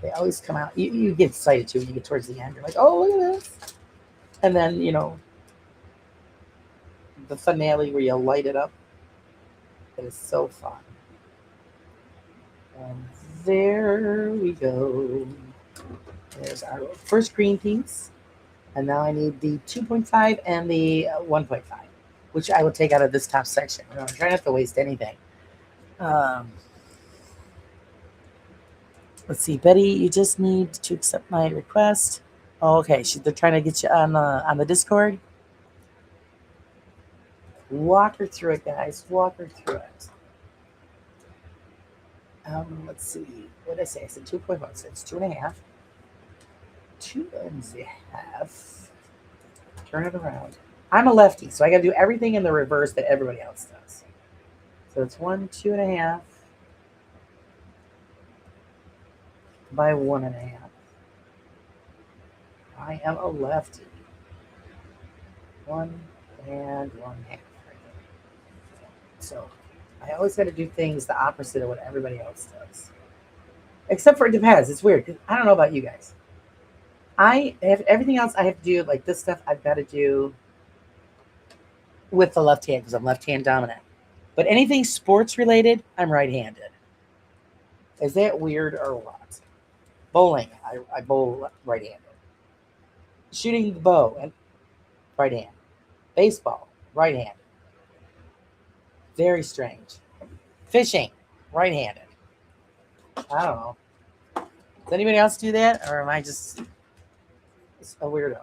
They always come out. You get excited too when you get towards the end. You're like, oh, look at this. And then, the finale where you light it up. It is so fun. And there we go. There's our first green piece. And now I need the 2.5 and the 1.5, which I will take out of this top section. I'm trying not to waste anything. Let's see, Betty, you just need to accept my request. Oh, okay, they're trying to get you on the Discord. Walk her through it, guys. Walk her through it. Let's see. What did I say? I said 2.1. So it's 2.5. 2.5. Turn it around. I'm a lefty, so I got to do everything in the reverse that everybody else does. So it's 2.5 by 1.5. I am a lefty. 1 and 1/2. So I always got to do things the opposite of what everybody else does. Except for it depends. It's weird. I don't know about you guys. I have everything else I have to do, like this stuff I've got to do with the left hand because I'm left hand dominant. But anything sports related, I'm right handed. Is that weird or what? Bowling, I bowl right handed. Shooting the bow, and right hand. Baseball, right handed. Very strange. Fishing, right handed. I don't know. Does anybody else do that? Or am I just a weirdo?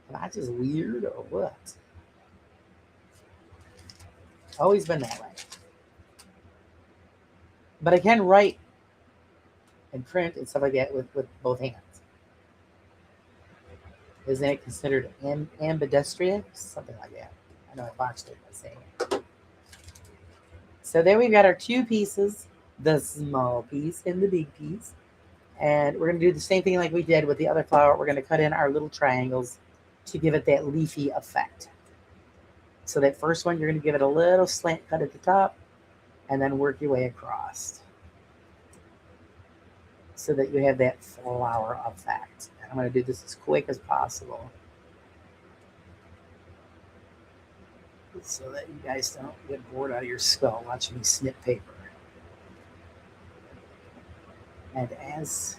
Am I just weird or what? Always been that way. But I can write and print and stuff like that with both hands. Isn't it considered ambidextrous? Something like that. I know I botched it by saying it. So there we've got our two pieces, the small piece and the big piece. And we're going to do the same thing like we did with the other flower. We're going to cut in our little triangles to give it that leafy effect. So that first one, you're going to give it a little slant cut at the top and then work your way across so that you have that flower effect. And I'm going to do this as quick as possible so that you guys don't get bored out of your skull watching me snip paper. And as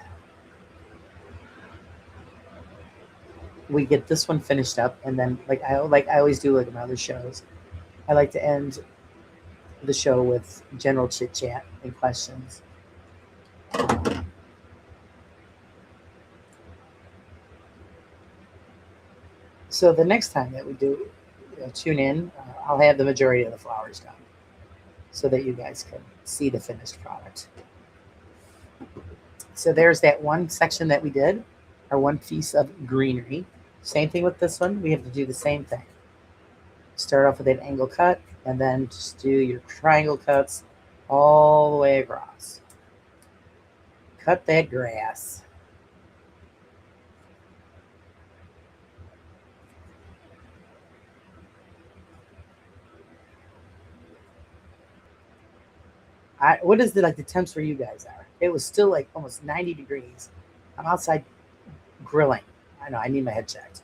we get this one finished up, and then like I always do like in my other shows, I like to end the show with general chit chat and questions. So the next time that we do tune in, I'll have the majority of the flowers done so that you guys can see the finished product. So there's that one section that we did, our one piece of greenery. Same thing with this one. We have to do the same thing. Start off with an angle cut and then just do your triangle cuts all the way across. Cut that grass. What is the temps where you guys are? It was still like almost 90 degrees. I'm outside grilling. I know I need my head checked.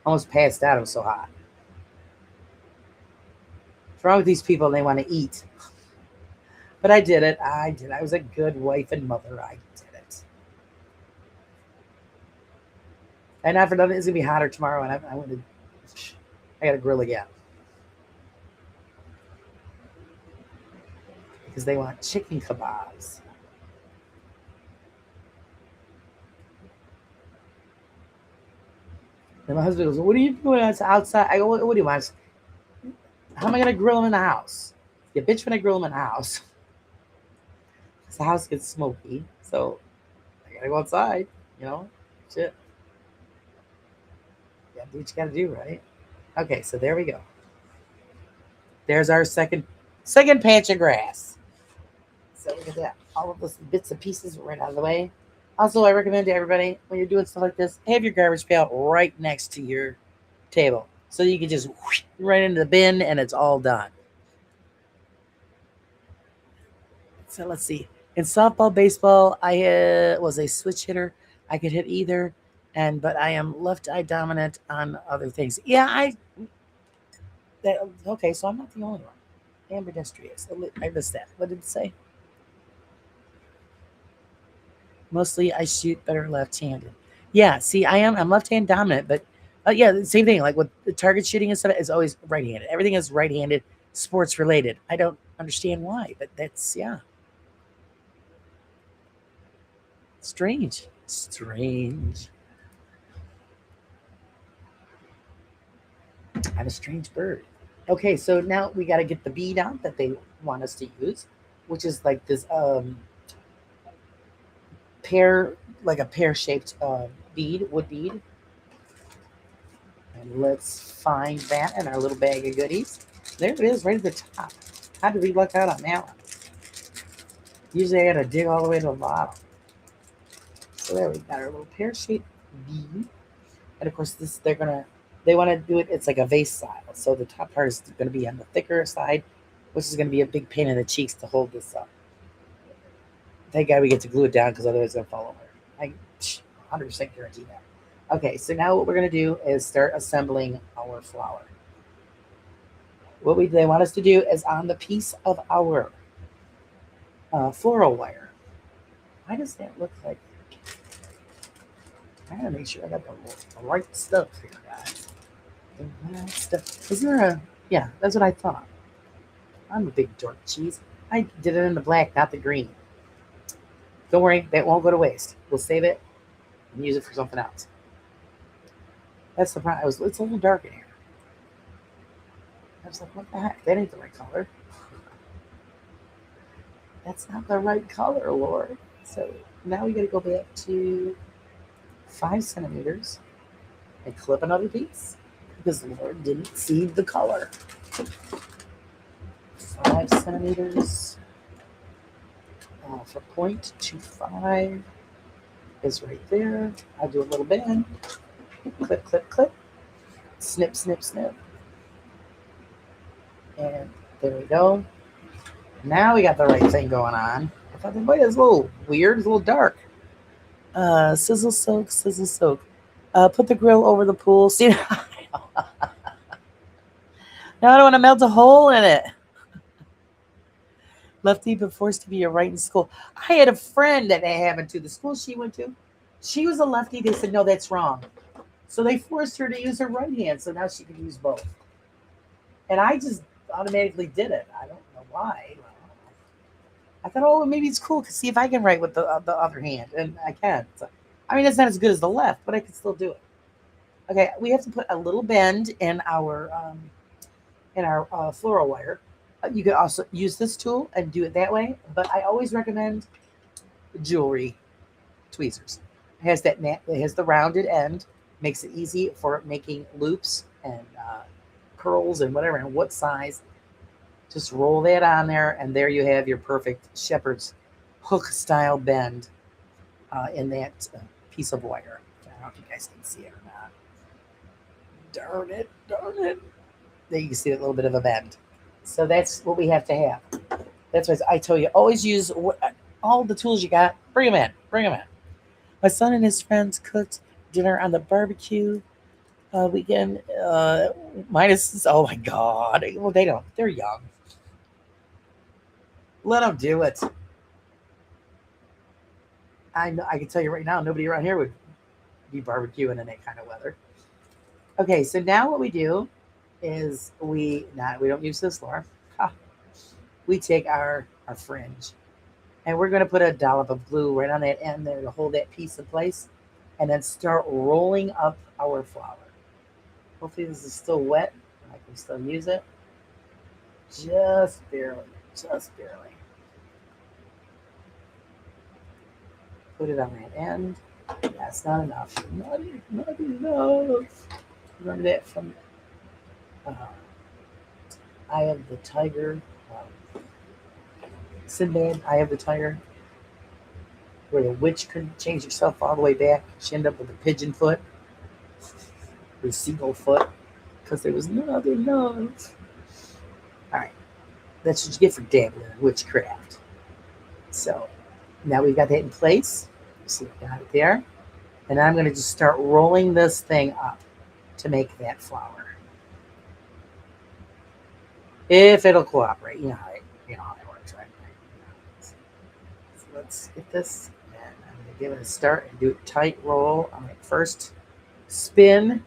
Almost passed out. It was so hot. What's wrong with these people? They want to eat. But I did it. I was a good wife and mother. I did it. And after that, it's gonna be hotter tomorrow, and I gotta grill again because they want chicken kebabs. And my husband goes, "What are you doing outside?" I go, "What do you want? How am I gonna grill them in the house? You bitch when I grill them in the house. The house gets smoky, so I gotta go outside. Shit. You gotta do what you gotta do, right?" Okay, so there we go. There's our second Second patch of grass. So look at that. All of those bits and pieces right out of the way. Also, I recommend to everybody when you're doing stuff like this, have your garbage pail right next to your table, so you can just whoosh, right into the bin and it's all done. So let's see. In softball, baseball, I was a switch hitter. I could hit either, and but I am left eye dominant on other things. Yeah, that okay. So I'm not the only one. Ambidextrous. I missed that. What did it say? Mostly, I shoot better left-handed. Yeah. See, I'm left-hand dominant, but yeah, the same thing. Like with the target shooting and stuff, is always right-handed. Everything is right-handed, sports related. I don't understand why, but that's yeah, strange. Strange. I'm a strange bird. Okay, so now we got to get the bead out that they want us to use, which is like this pear, like a pear shaped bead, wood bead. And let's find that in our little bag of goodies. There it is, right at the top. How did we luck out on that one? Usually I gotta dig all the way to the bottom. So there we got our little pear shaped bead. And of course, this they want to do it. It's like a vase style. So the top part is going to be on the thicker side, which is going to be a big pain in the cheeks to hold this up. Thank God we get to glue it down because otherwise it's going to fall over. I 100% guarantee that. Okay, so now what we're going to do is start assembling our flower. What they want us to do is on the piece of our floral wire. Why does that look like? I gotta make sure I got the right stuff here, guys. The right stuff. Isn't there a? Yeah, that's what I thought. I'm a big dork cheese. I did it in the black, not the green. Don't worry, that won't go to waste. We'll save it and use it for something else. That's the problem. It's a little dark in here. I was like, what the heck? That ain't the right color. That's not the right color, Lord. So now we gotta go back to 5 centimeters and clip another piece because Lord didn't see the color. 5 centimeters for 0.25 is right there. I do a little bend, clip, clip, clip, snip, snip, snip, and there we go. Now we got the right thing going on. I thought the white is a little weird, it's a little dark. Sizzle soak, sizzle soak. Put the grill over the pool. See, now I don't want to melt a hole in it. Lefty, but forced to be a right in school. I had a friend that happened to the school she went to. She was a lefty. They said, no, that's wrong. So they forced her to use her right hand so now she could use both. And I just automatically did it. I don't know why. I thought, oh, maybe it's cool to see if I can write with the other hand. And I can. So, I mean, it's not as good as the left, but I can still do it. Okay, we have to put a little bend in our floral wire. You could also use this tool and do it that way, but I always recommend jewelry tweezers. It has it has the rounded end, makes it easy for making loops and curls and whatever, and what size. Just roll that on there, and there you have your perfect shepherd's hook style bend in that piece of wire. I don't know if you guys can see it or not. Darn it, darn it. There you can see a little bit of a bend. So that's what we have to have. That's why I tell you, always use all the tools you got. Bring them in. Bring them in. My son and his friends cooked dinner on the barbecue weekend. Minus, oh my God. Well, they don't. They're young. Let them do it. I know. I can tell you right now, nobody around here would be barbecuing in that kind of weather. Okay, so now what we do is we don't use this, Laura. We take our fringe and we're going to put a dollop of glue right on that end there to hold that piece in place, and then start rolling up our flower. Hopefully this is still wet and I can still use it. Just barely. Just barely. Put it on that end. That's not enough. Not enough. Remember that from Eye of the Tiger. Sinbad, Eye of the Tiger, where the witch couldn't change herself all the way back. She ended up with a pigeon foot or seagull foot because there was no other love. All right, that's what you get for dabbling in witchcraft. So now we've got that in place. See, we got it there. And I'm going to just start rolling this thing up to make that flower. If it'll cooperate, you know how it works, right? So let's get this, and I'm going to give it a start and do a tight roll on my first spin.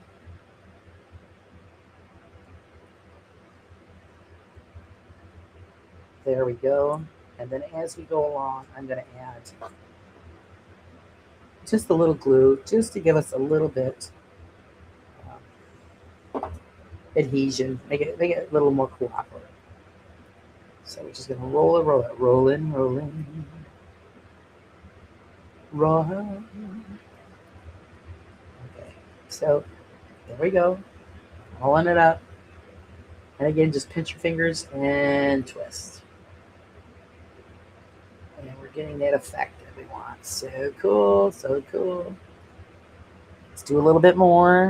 There we go. And then as we go along, I'm going to add just a little glue just to give us a little bit adhesion, make it a little more cooperative. So we're just going to roll it, roll in, roll. Okay, so there we go, rolling it up. And again, just pinch your fingers and twist. And we're getting that effect that we want. So cool, so cool. Let's do a little bit more.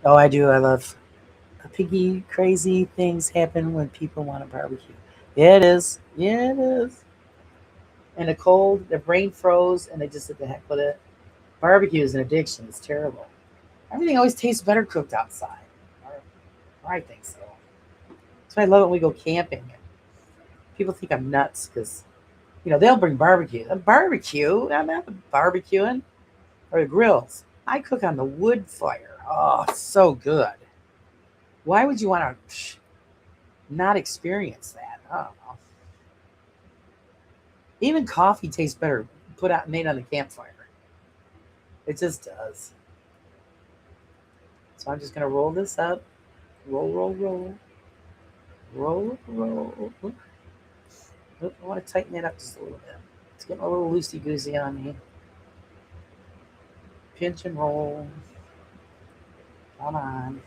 Oh, I do. I love piggy crazy things happen when people want to barbecue. Yeah, it is. Yeah, it is. In the cold, their brain froze and they just said the heck with it. Barbecue is an addiction. It's terrible. Everything always tastes better cooked outside. Or I think so. That's why I love it when we go camping. People think I'm nuts because, they'll bring barbecue. A barbecue? I'm not barbecuing. Or the grills. I cook on the wood fire. Oh, so good. Why would you want to not experience that? I don't know. Even coffee tastes better made on the campfire. It just does. So I'm just gonna roll this up. Roll, roll, roll. Roll, roll. Oop. Oop, I want to tighten it up just a little bit. It's getting a little loosey goosey on me. Pinch and roll. Come on.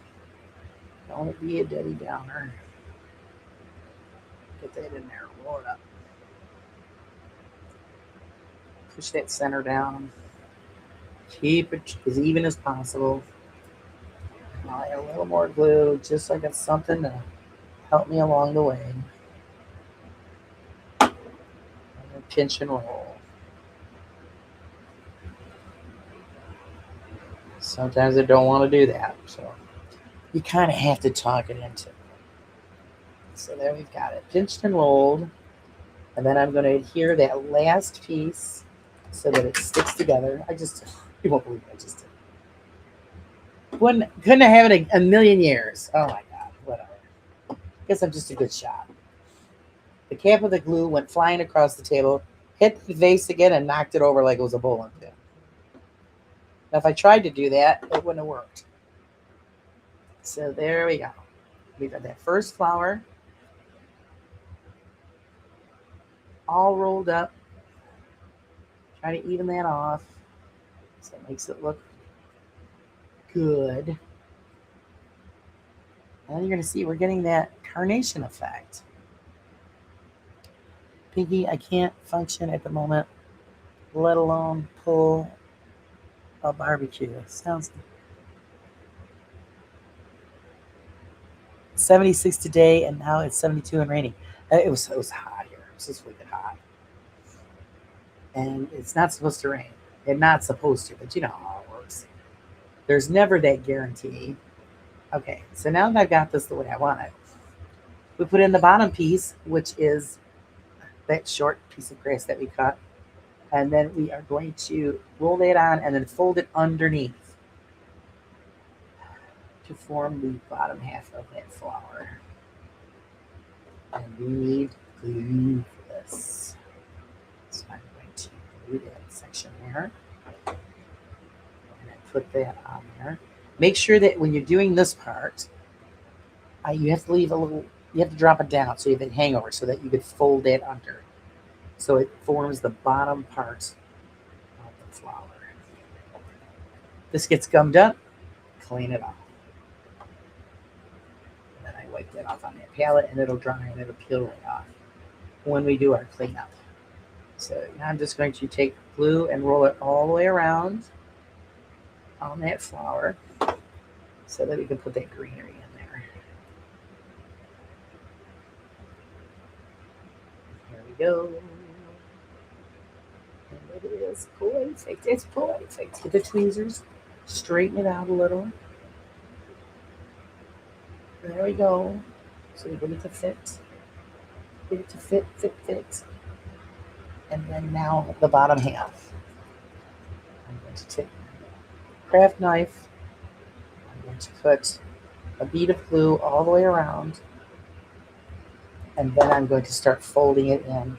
Don't be a Debbie Downer. Get that in there. Roll it up. Push that center down. Keep it as even as possible. I'll add a little more glue just so I got something to help me along the way. And then pinch and roll. Sometimes I don't want to do that, so you kind of have to talk it into it. So there we've got it, pinched and rolled. And then I'm going to adhere that last piece so that it sticks together. You won't believe I just did. Couldn't have had it a million years. Oh my God, whatever. Guess I'm just a good shot. The cap of the glue went flying across the table, hit the vase again, and knocked it over like it was a bowling pin. Now, if I tried to do that, it wouldn't have worked. So there we go. We got that first flower all rolled up. Try to even that off so it makes it look good. And then you're going to see we're getting that carnation effect. Pinky, I can't function at the moment, let alone pull a barbecue. It sounds 76 today, and now it's 72 and raining. It was hot here. It was just wicked hot. And it's not supposed to rain. It's not supposed to, but you know how it works. There's never that guarantee. Okay, so now that I've got this the way I want it, we put in the bottom piece, which is that short piece of grass that we cut. And then we are going to roll that on and then fold it underneath to form the bottom half of that flower. And we need glue for this. So I'm going to glue that section there. And then put that on there. Make sure that when you're doing this part, you have to leave a little, you have to drop it down so you have a hangover so that you could fold that under. So it forms the bottom part of the flower. This gets gummed up, clean it off. And then I wipe wipe that off on that palette, and it'll dry and it'll peel right off when we do our cleanup. So now I'm just going to take glue and roll it all the way around on that flower so that we can put that greenery in there. There we go. And it is perfect. It's perfect. Get the tweezers, straighten it out a little. There we go. So we get it to fit. Get it to fit. And then now the bottom half. I'm going to take my craft knife. I'm going to put a bead of glue all the way around. And then I'm going to start folding it in.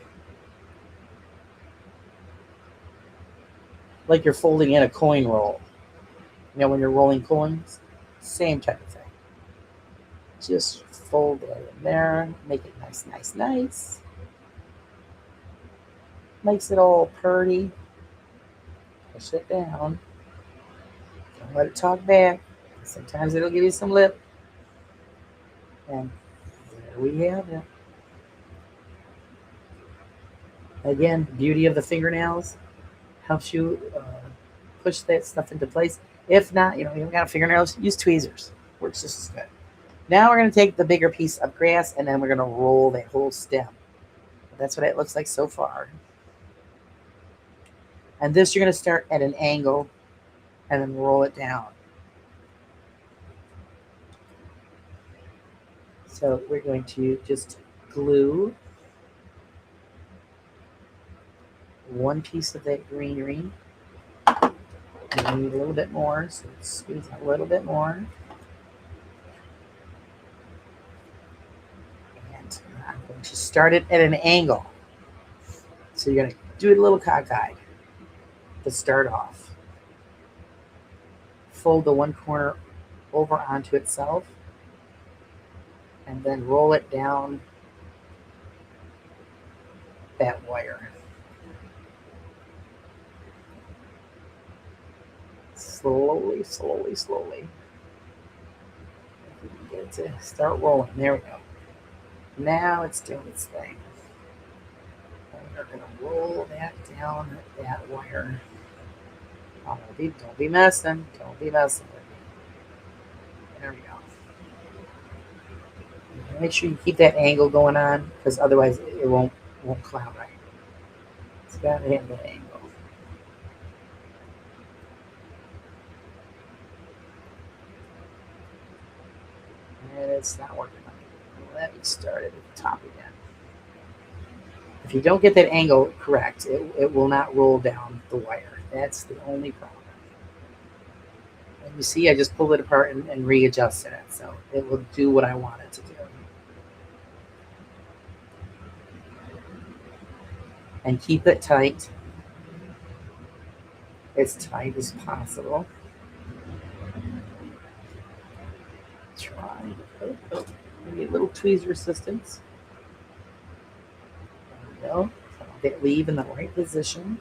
Like you're folding in a coin roll. You know, when you're rolling coins? Same type of thing. Just fold that in there. Make it nice. Makes it all pretty. Push it down. Don't let it talk back. Sometimes it'll give you some lip. And there we have it. Again, beauty of the fingernails helps you push that stuff into place. If not, you don't got fingernails, use tweezers. Works just as good. Now we're going to take the bigger piece of grass and then we're going to roll that whole stem. That's what it looks like so far. And this you're going to start at an angle and then roll it down. So we're going to just glue one piece of that greenery. And we need a little bit more, so squeeze a little bit more. And I'm going to start it at an angle. So you're going to do it a little cockeyed to start off. Fold the one corner over onto itself and then roll it down that wire. Slowly. Get it to start rolling. There we go. Now it's doing its thing. And we're going to roll that down that wire. Oh, don't be messing. Don't be messing with me. There we go. Make sure you keep that angle going on, because otherwise it won't come out right. It's got to have that angle. And it's not working on me. Let me start it at the top again. If you don't get that angle correct, it will not roll down the wire. That's the only problem. And you see, I just pulled it apart and readjusted it, so it will do what I want it to do. And keep it tight, as tight as possible. Try. Maybe a little tweezer assistance. There we go. That leave in the right position.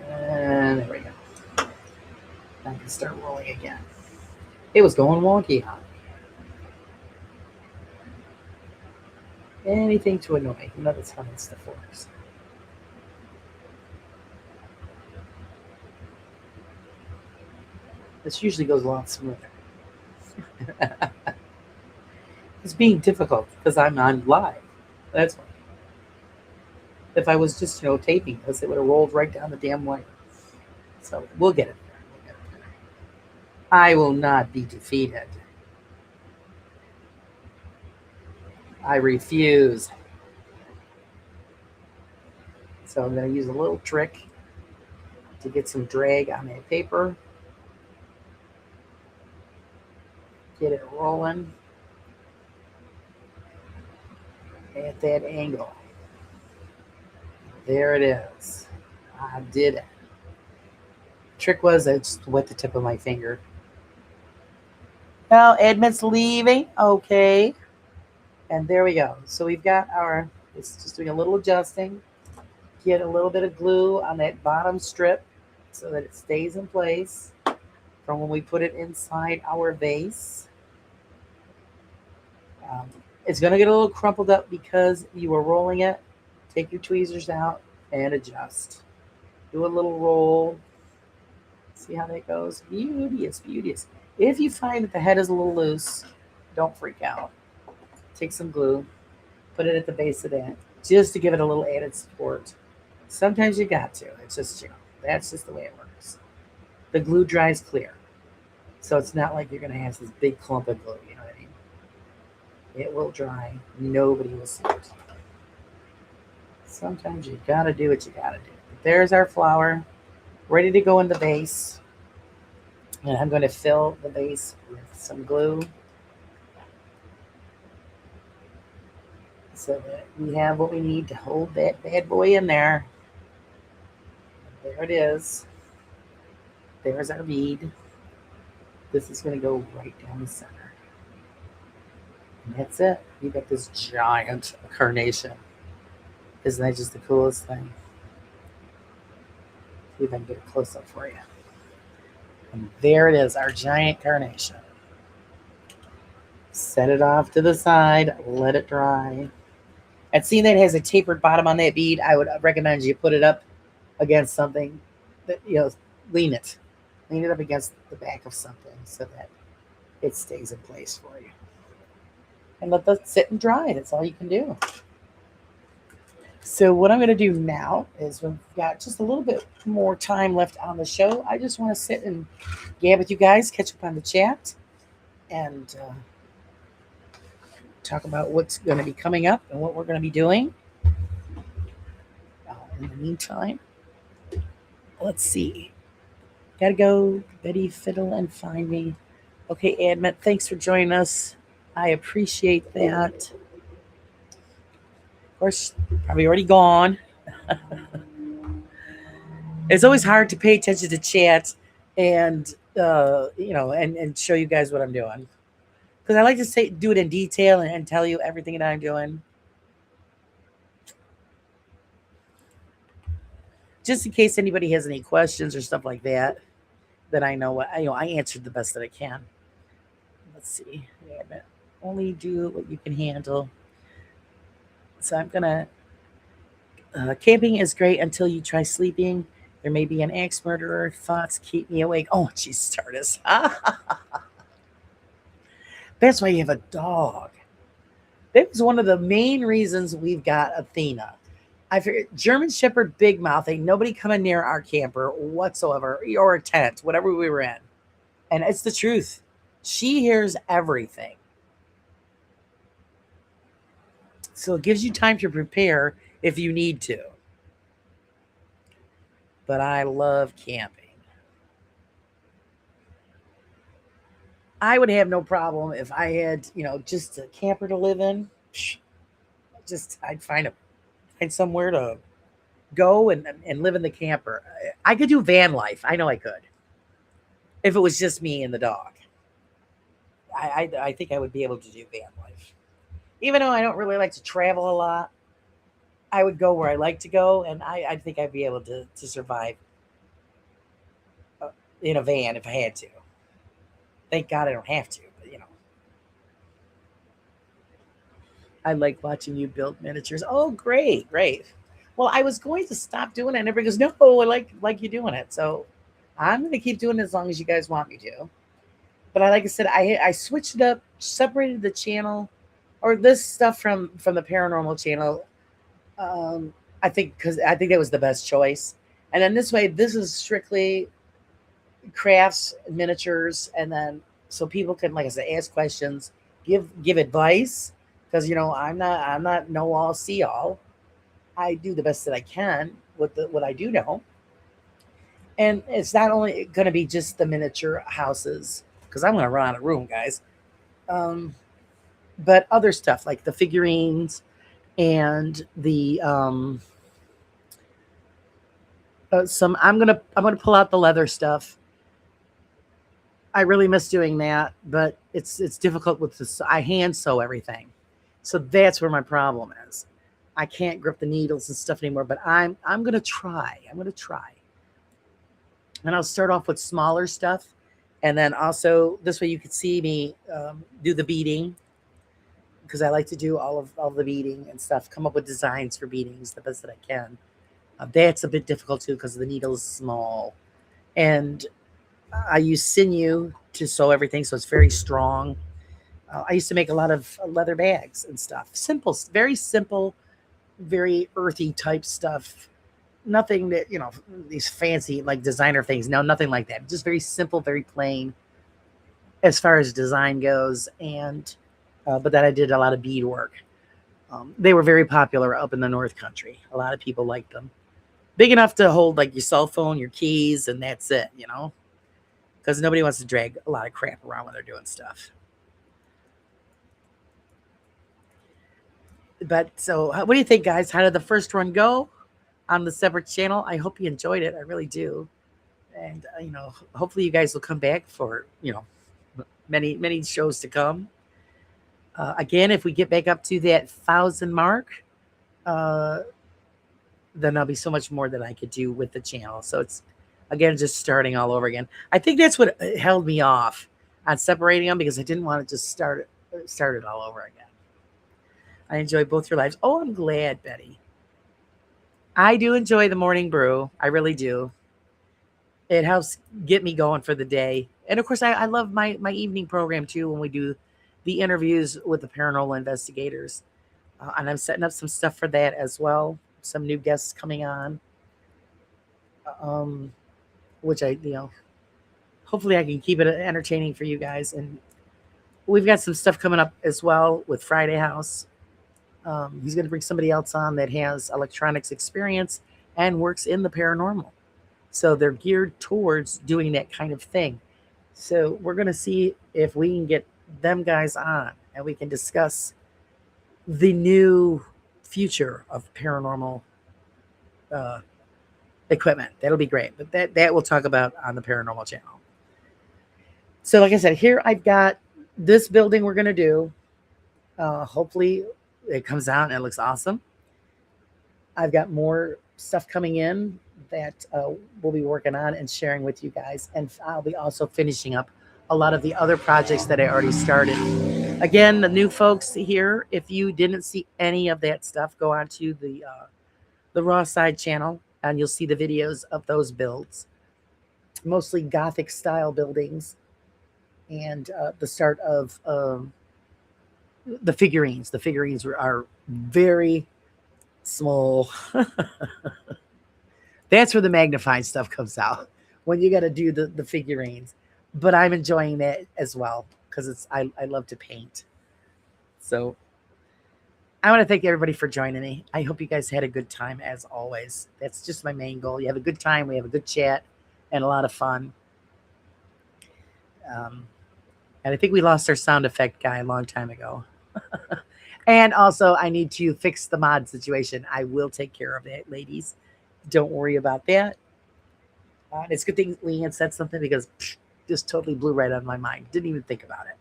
And there we go. I can start rolling again. It was going wonky on me. Anything to annoy. You know that's how that stuff works. This usually goes a lot smoother. It's being difficult because I'm on live. That's why. If I was just, taping this, it would have rolled right down the damn wire. So we'll get it there. I will not be defeated. I refuse. So I'm going to use a little trick to get some drag on that paper. Get it rolling at that angle. There it is. I did it. Trick was I just wet the tip of my finger. Now Edmund's leaving. Okay. And there we go. So we've got it's just doing a little adjusting. Get a little bit of glue on that bottom strip so that it stays in place. from when we put it inside our vase. Um, it's going to get a little crumpled up because you were rolling it. Take your tweezers out and adjust. Do a little roll. See how that goes? Beauteous, beauteous. If you find that the head is a little loose, don't freak out. Take some glue, put it at the base of that, just to give it a little added support. Sometimes you got to. It's just, that's just the way it works. The glue dries clear. So it's not like you're going to have this big clump of glue, you know what I mean? It will dry. Nobody will see it. Sometimes you got to do what you got to do. But there's our flower, ready to go in the vase. And I'm going to fill the vase with some glue so that we have what we need to hold that bad boy in there. There it is. There's our bead. This is going to go right down the center. And that's it. You got this giant carnation. Isn't that just the coolest thing? See if I can get a close up for you. And there it is, our giant carnation. Set it off to the side, let it dry. And seeing that it has a tapered bottom on that bead, I would recommend you put it up against something that, lean it. Lean it up against the back of something so that it stays in place for you. And let that sit and dry. That's all you can do. So what I'm going to do now is we've got just a little bit more time left on the show. I just want to sit and gab with you guys, catch up on the chat, and talk about what's going to be coming up and what we're going to be doing. In the meantime, let's see. Gotta go, Betty Fiddle, and find me. Okay, Admit, thanks for joining us. I appreciate that. Of course, probably already gone. It's always hard to pay attention to chat and and show you guys what I'm doing, because I like to do it in detail and tell you everything that I'm doing, just in case anybody has any questions or stuff like that. That I know what I answered the best that I can. Let's see. Yeah, only do what you can handle. So I'm gonna. Camping is great until you try sleeping. There may be an axe murderer. Thoughts keep me awake. Oh, jeez, Tardis. That's why you have a dog. That was one of the main reasons we've got Athena. I figured German Shepherd, big mouth. Ain't nobody coming near our camper whatsoever, or a tent, whatever we were in. And it's the truth. She hears everything. So it gives you time to prepare if you need to. But I love camping. I would have no problem if I had, just a camper to live in. Just I'd find somewhere to go and live in the camper. I could do van life. I know I could. If it was just me and the dog. I think I would be able to do van life. Even though I don't really like to travel a lot, I would go where I like to go, and I think I'd be able to survive in a van if I had to. Thank God I don't have to, but I like watching you build miniatures. Oh, great, great. Well, I was going to stop doing it, and everybody goes, "No, I like you doing it." So I'm going to keep doing it as long as you guys want me to. But like I said, I switched it up, separated the channel, or this stuff from the paranormal channel. Um, I think because I think that was the best choice. And then this way, this is strictly crafts, miniatures, and then so people can, like I said, ask questions, give advice, because I'm not know all, see all. I do the best that I can with what I do know, and it's not only going to be just the miniature houses, because I'm going to run out of room, guys. Um, but other stuff like the figurines and the some. I'm gonna pull out the leather stuff. I really miss doing that, but it's difficult with this. I hand sew everything, so that's where my problem is. I can't grip the needles and stuff anymore. But I'm gonna try. I'm gonna try, and I'll start off with smaller stuff, And then also this way you could see me do the beading, because I like to do all the beading and stuff. Come up with designs for beadings the best that I can. That's a bit difficult too because the needle is small, and I use sinew to sew everything, so it's very strong. I used to make a lot of leather bags and stuff. Simple, very simple, very earthy type stuff. Nothing that, these fancy like designer things. No, nothing like that. Just very simple, very plain as far as design goes. And but then I did a lot of bead work. They were very popular up in the North Country. A lot of people liked them. Big enough to hold like your cell phone, your keys, and that's it. Because nobody wants to drag a lot of crap around when they're doing stuff. But so, what do you think, guys? How did the first run go on the separate channel? I hope you enjoyed it. I really do. And, hopefully you guys will come back for, many, many shows to come. Again, if we get back up to that 1,000 mark, then there'll be so much more that I could do with the channel. So it's, again, just starting all over again. I think that's what held me off on separating them, because I didn't want to just start it all over again. I enjoy both your lives. Oh, I'm glad, Betty. I do enjoy the morning brew. I really do. It helps get me going for the day. And of course, I love my evening program too, when we do the interviews with the paranormal investigators. And I'm setting up some stuff for that as well. Some new guests coming on, which hopefully I can keep it entertaining for you guys. And we've got some stuff coming up as well with Friday House. He's going to bring somebody else on that has electronics experience and works in the paranormal. So they're geared towards doing that kind of thing. So we're going to see if we can get them guys on and we can discuss the new future of paranormal equipment. That'll be great. But that we'll talk about on the paranormal channel. So like I said, here I've got this building we're going to do. Hopefully it comes out and it looks awesome. I've got more stuff coming in that we'll be working on and sharing with you guys. And I'll be also finishing up a lot of the other projects that I already started. Again, the new folks here, if you didn't see any of that stuff, go on to the Raw Side channel and you'll see the videos of those builds. Mostly Gothic style buildings, and the start of the figurines. The figurines are very small. That's where the magnified stuff comes out, when you got to do the figurines. But I'm enjoying that as well, because I love to paint. So I want to thank everybody for joining me. I hope you guys had a good time as always. That's just my main goal. You have a good time. We have a good chat and a lot of fun. And I think we lost our sound effect guy a long time ago. And also, I need to fix the mod situation. I will take care of that, ladies. Don't worry about that. It's a good thing Leanne said something, because just totally blew right out of my mind. Didn't even think about it.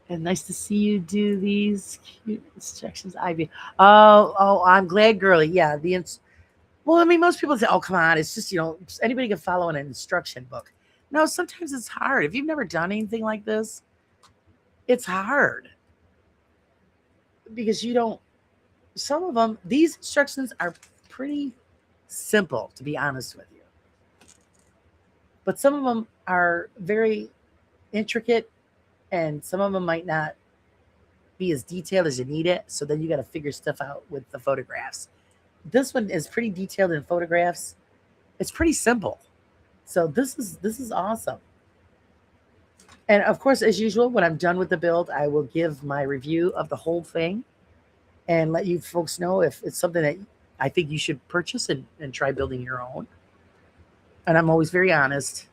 And nice to see you do these cute instructions, Ivy. Oh, I'm glad, girly. Yeah, well, I mean, most people say, "Oh, come on, it's just anybody can follow an instruction book." No, sometimes it's hard. If you've never done anything like this, it's hard, because some of them, these instructions are pretty simple, to be honest with you. But some of them are very intricate, and some of them might not be as detailed as you need it. So then you got to figure stuff out with the photographs. This one is pretty detailed in photographs. It's pretty simple. So this is awesome. And of course, as usual, when I'm done with the build, I will give my review of the whole thing and let you folks know if it's something that I think you should purchase and try building your own. And I'm always very honest,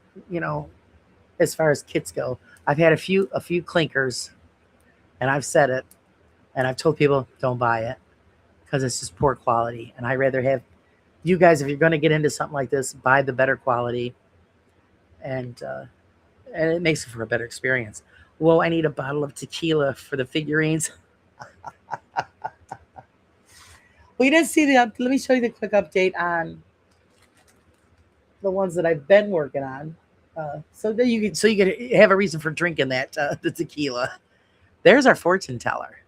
as far as kits go. I've had a few clinkers, and I've said it, and I've told people don't buy it because it's just poor quality. And I rather have you guys, if you're going to get into something like this, buy the better quality, and it makes it for a better experience. Whoa, I need a bottle of tequila for the figurines. Well, you didn't see let me show you the quick update on the ones that I've been working on. So you could have a reason for drinking that the tequila. There's our fortune teller,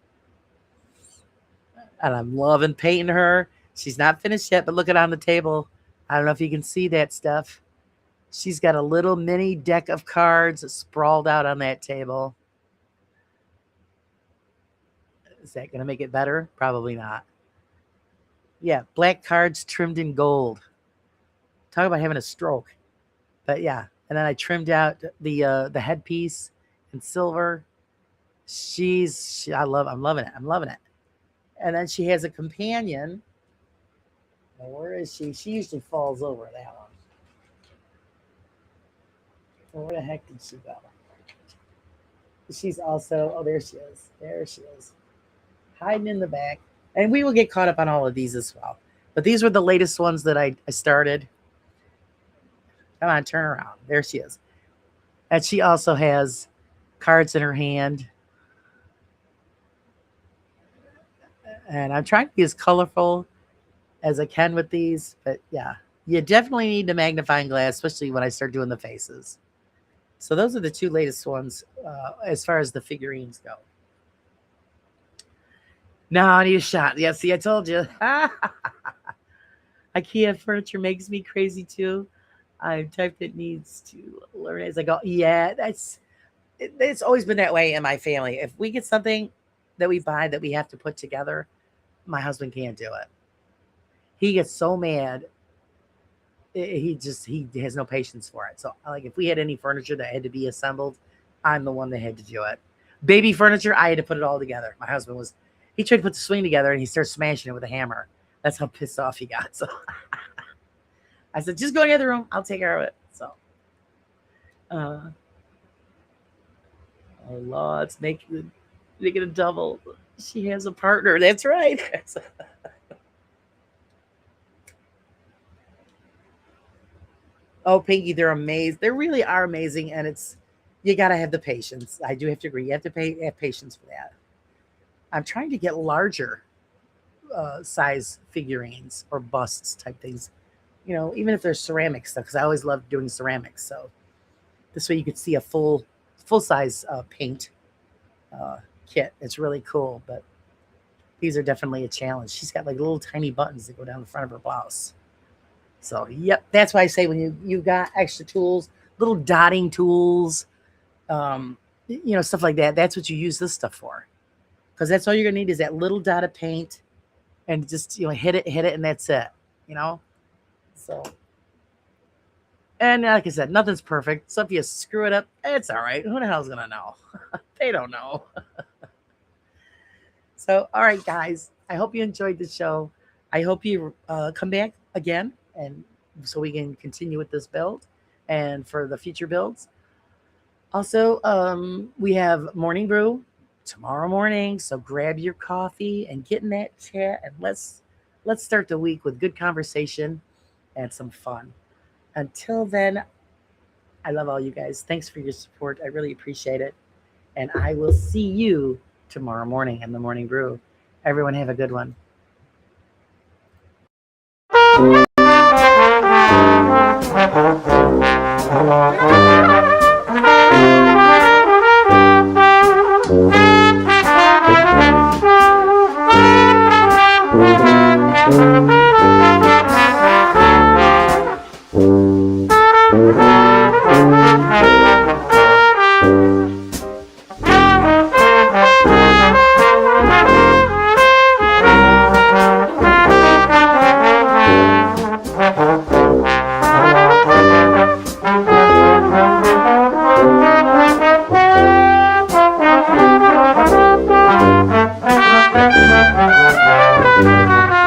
and I'm loving painting her. She's not finished yet, but look at on the table. I don't know if you can see that stuff. She's got a little mini deck of cards sprawled out on that table. Is that going to make it better? Probably not. Yeah, black cards trimmed in gold. Talk about having a stroke. But yeah, and then I trimmed out the headpiece in silver. I'm loving it. I'm loving it. And then she has a companion. Now, where is she? She usually falls over that one. Where the heck did she go? She's also, oh, there she is. There she is. Hiding in the back. And we will get caught up on all of these as well. But these were the latest ones that I started. Come on, turn around. There she is. And she also has cards in her hand. And I'm trying to be as colorful as I can with these. But yeah, you definitely need the magnifying glass, especially when I start doing the faces. So those are the two latest ones as far as the figurines go. Now I need a shot. Yeah, see, I told you. IKEA furniture makes me crazy too. I'm type that needs to learn as I go. Yeah, it's always been that way in my family. If we get something that we buy that we have to put together, my husband can't do it. He gets so mad. He has no patience for it. So like if we had any furniture that had to be assembled, I'm the one that had to do it. Baby furniture, I had to put it all together. My husband he tried to put the swing together and he started smashing it with a hammer. That's how pissed off he got. So I said, just go in the other room. I'll take care of it. So, oh Lord, it's making it a double. She has a partner. That's right. Oh, Pinky, they're amazing. They really are amazing, and you got to have the patience. I do have to agree. You have to have patience for that. I'm trying to get larger size figurines or busts type things. Even if they're ceramic stuff, because I always loved doing ceramics. So this way you could see a full size paint kit. It's really cool, but these are definitely a challenge. She's got like little tiny buttons that go down the front of her blouse. So yep, that's why I say when you got extra tools, little dotting tools, stuff like that. That's what you use this stuff for, because that's all you're gonna need is that little dot of paint, and just hit it, and that's it. So, and like I said, nothing's perfect. So if you screw it up, it's all right. Who the hell's gonna know? They don't know. So, all right, guys. I hope you enjoyed the show. I hope you come back again, and so we can continue with this build and for the future builds. Also, we have morning brew tomorrow morning. So grab your coffee and get in that chat, and let's start the week with good conversation and some fun. Until then, I love all you guys. Thanks for your support. I really appreciate it. And I will see you tomorrow morning in the morning brew. Everyone have a good one.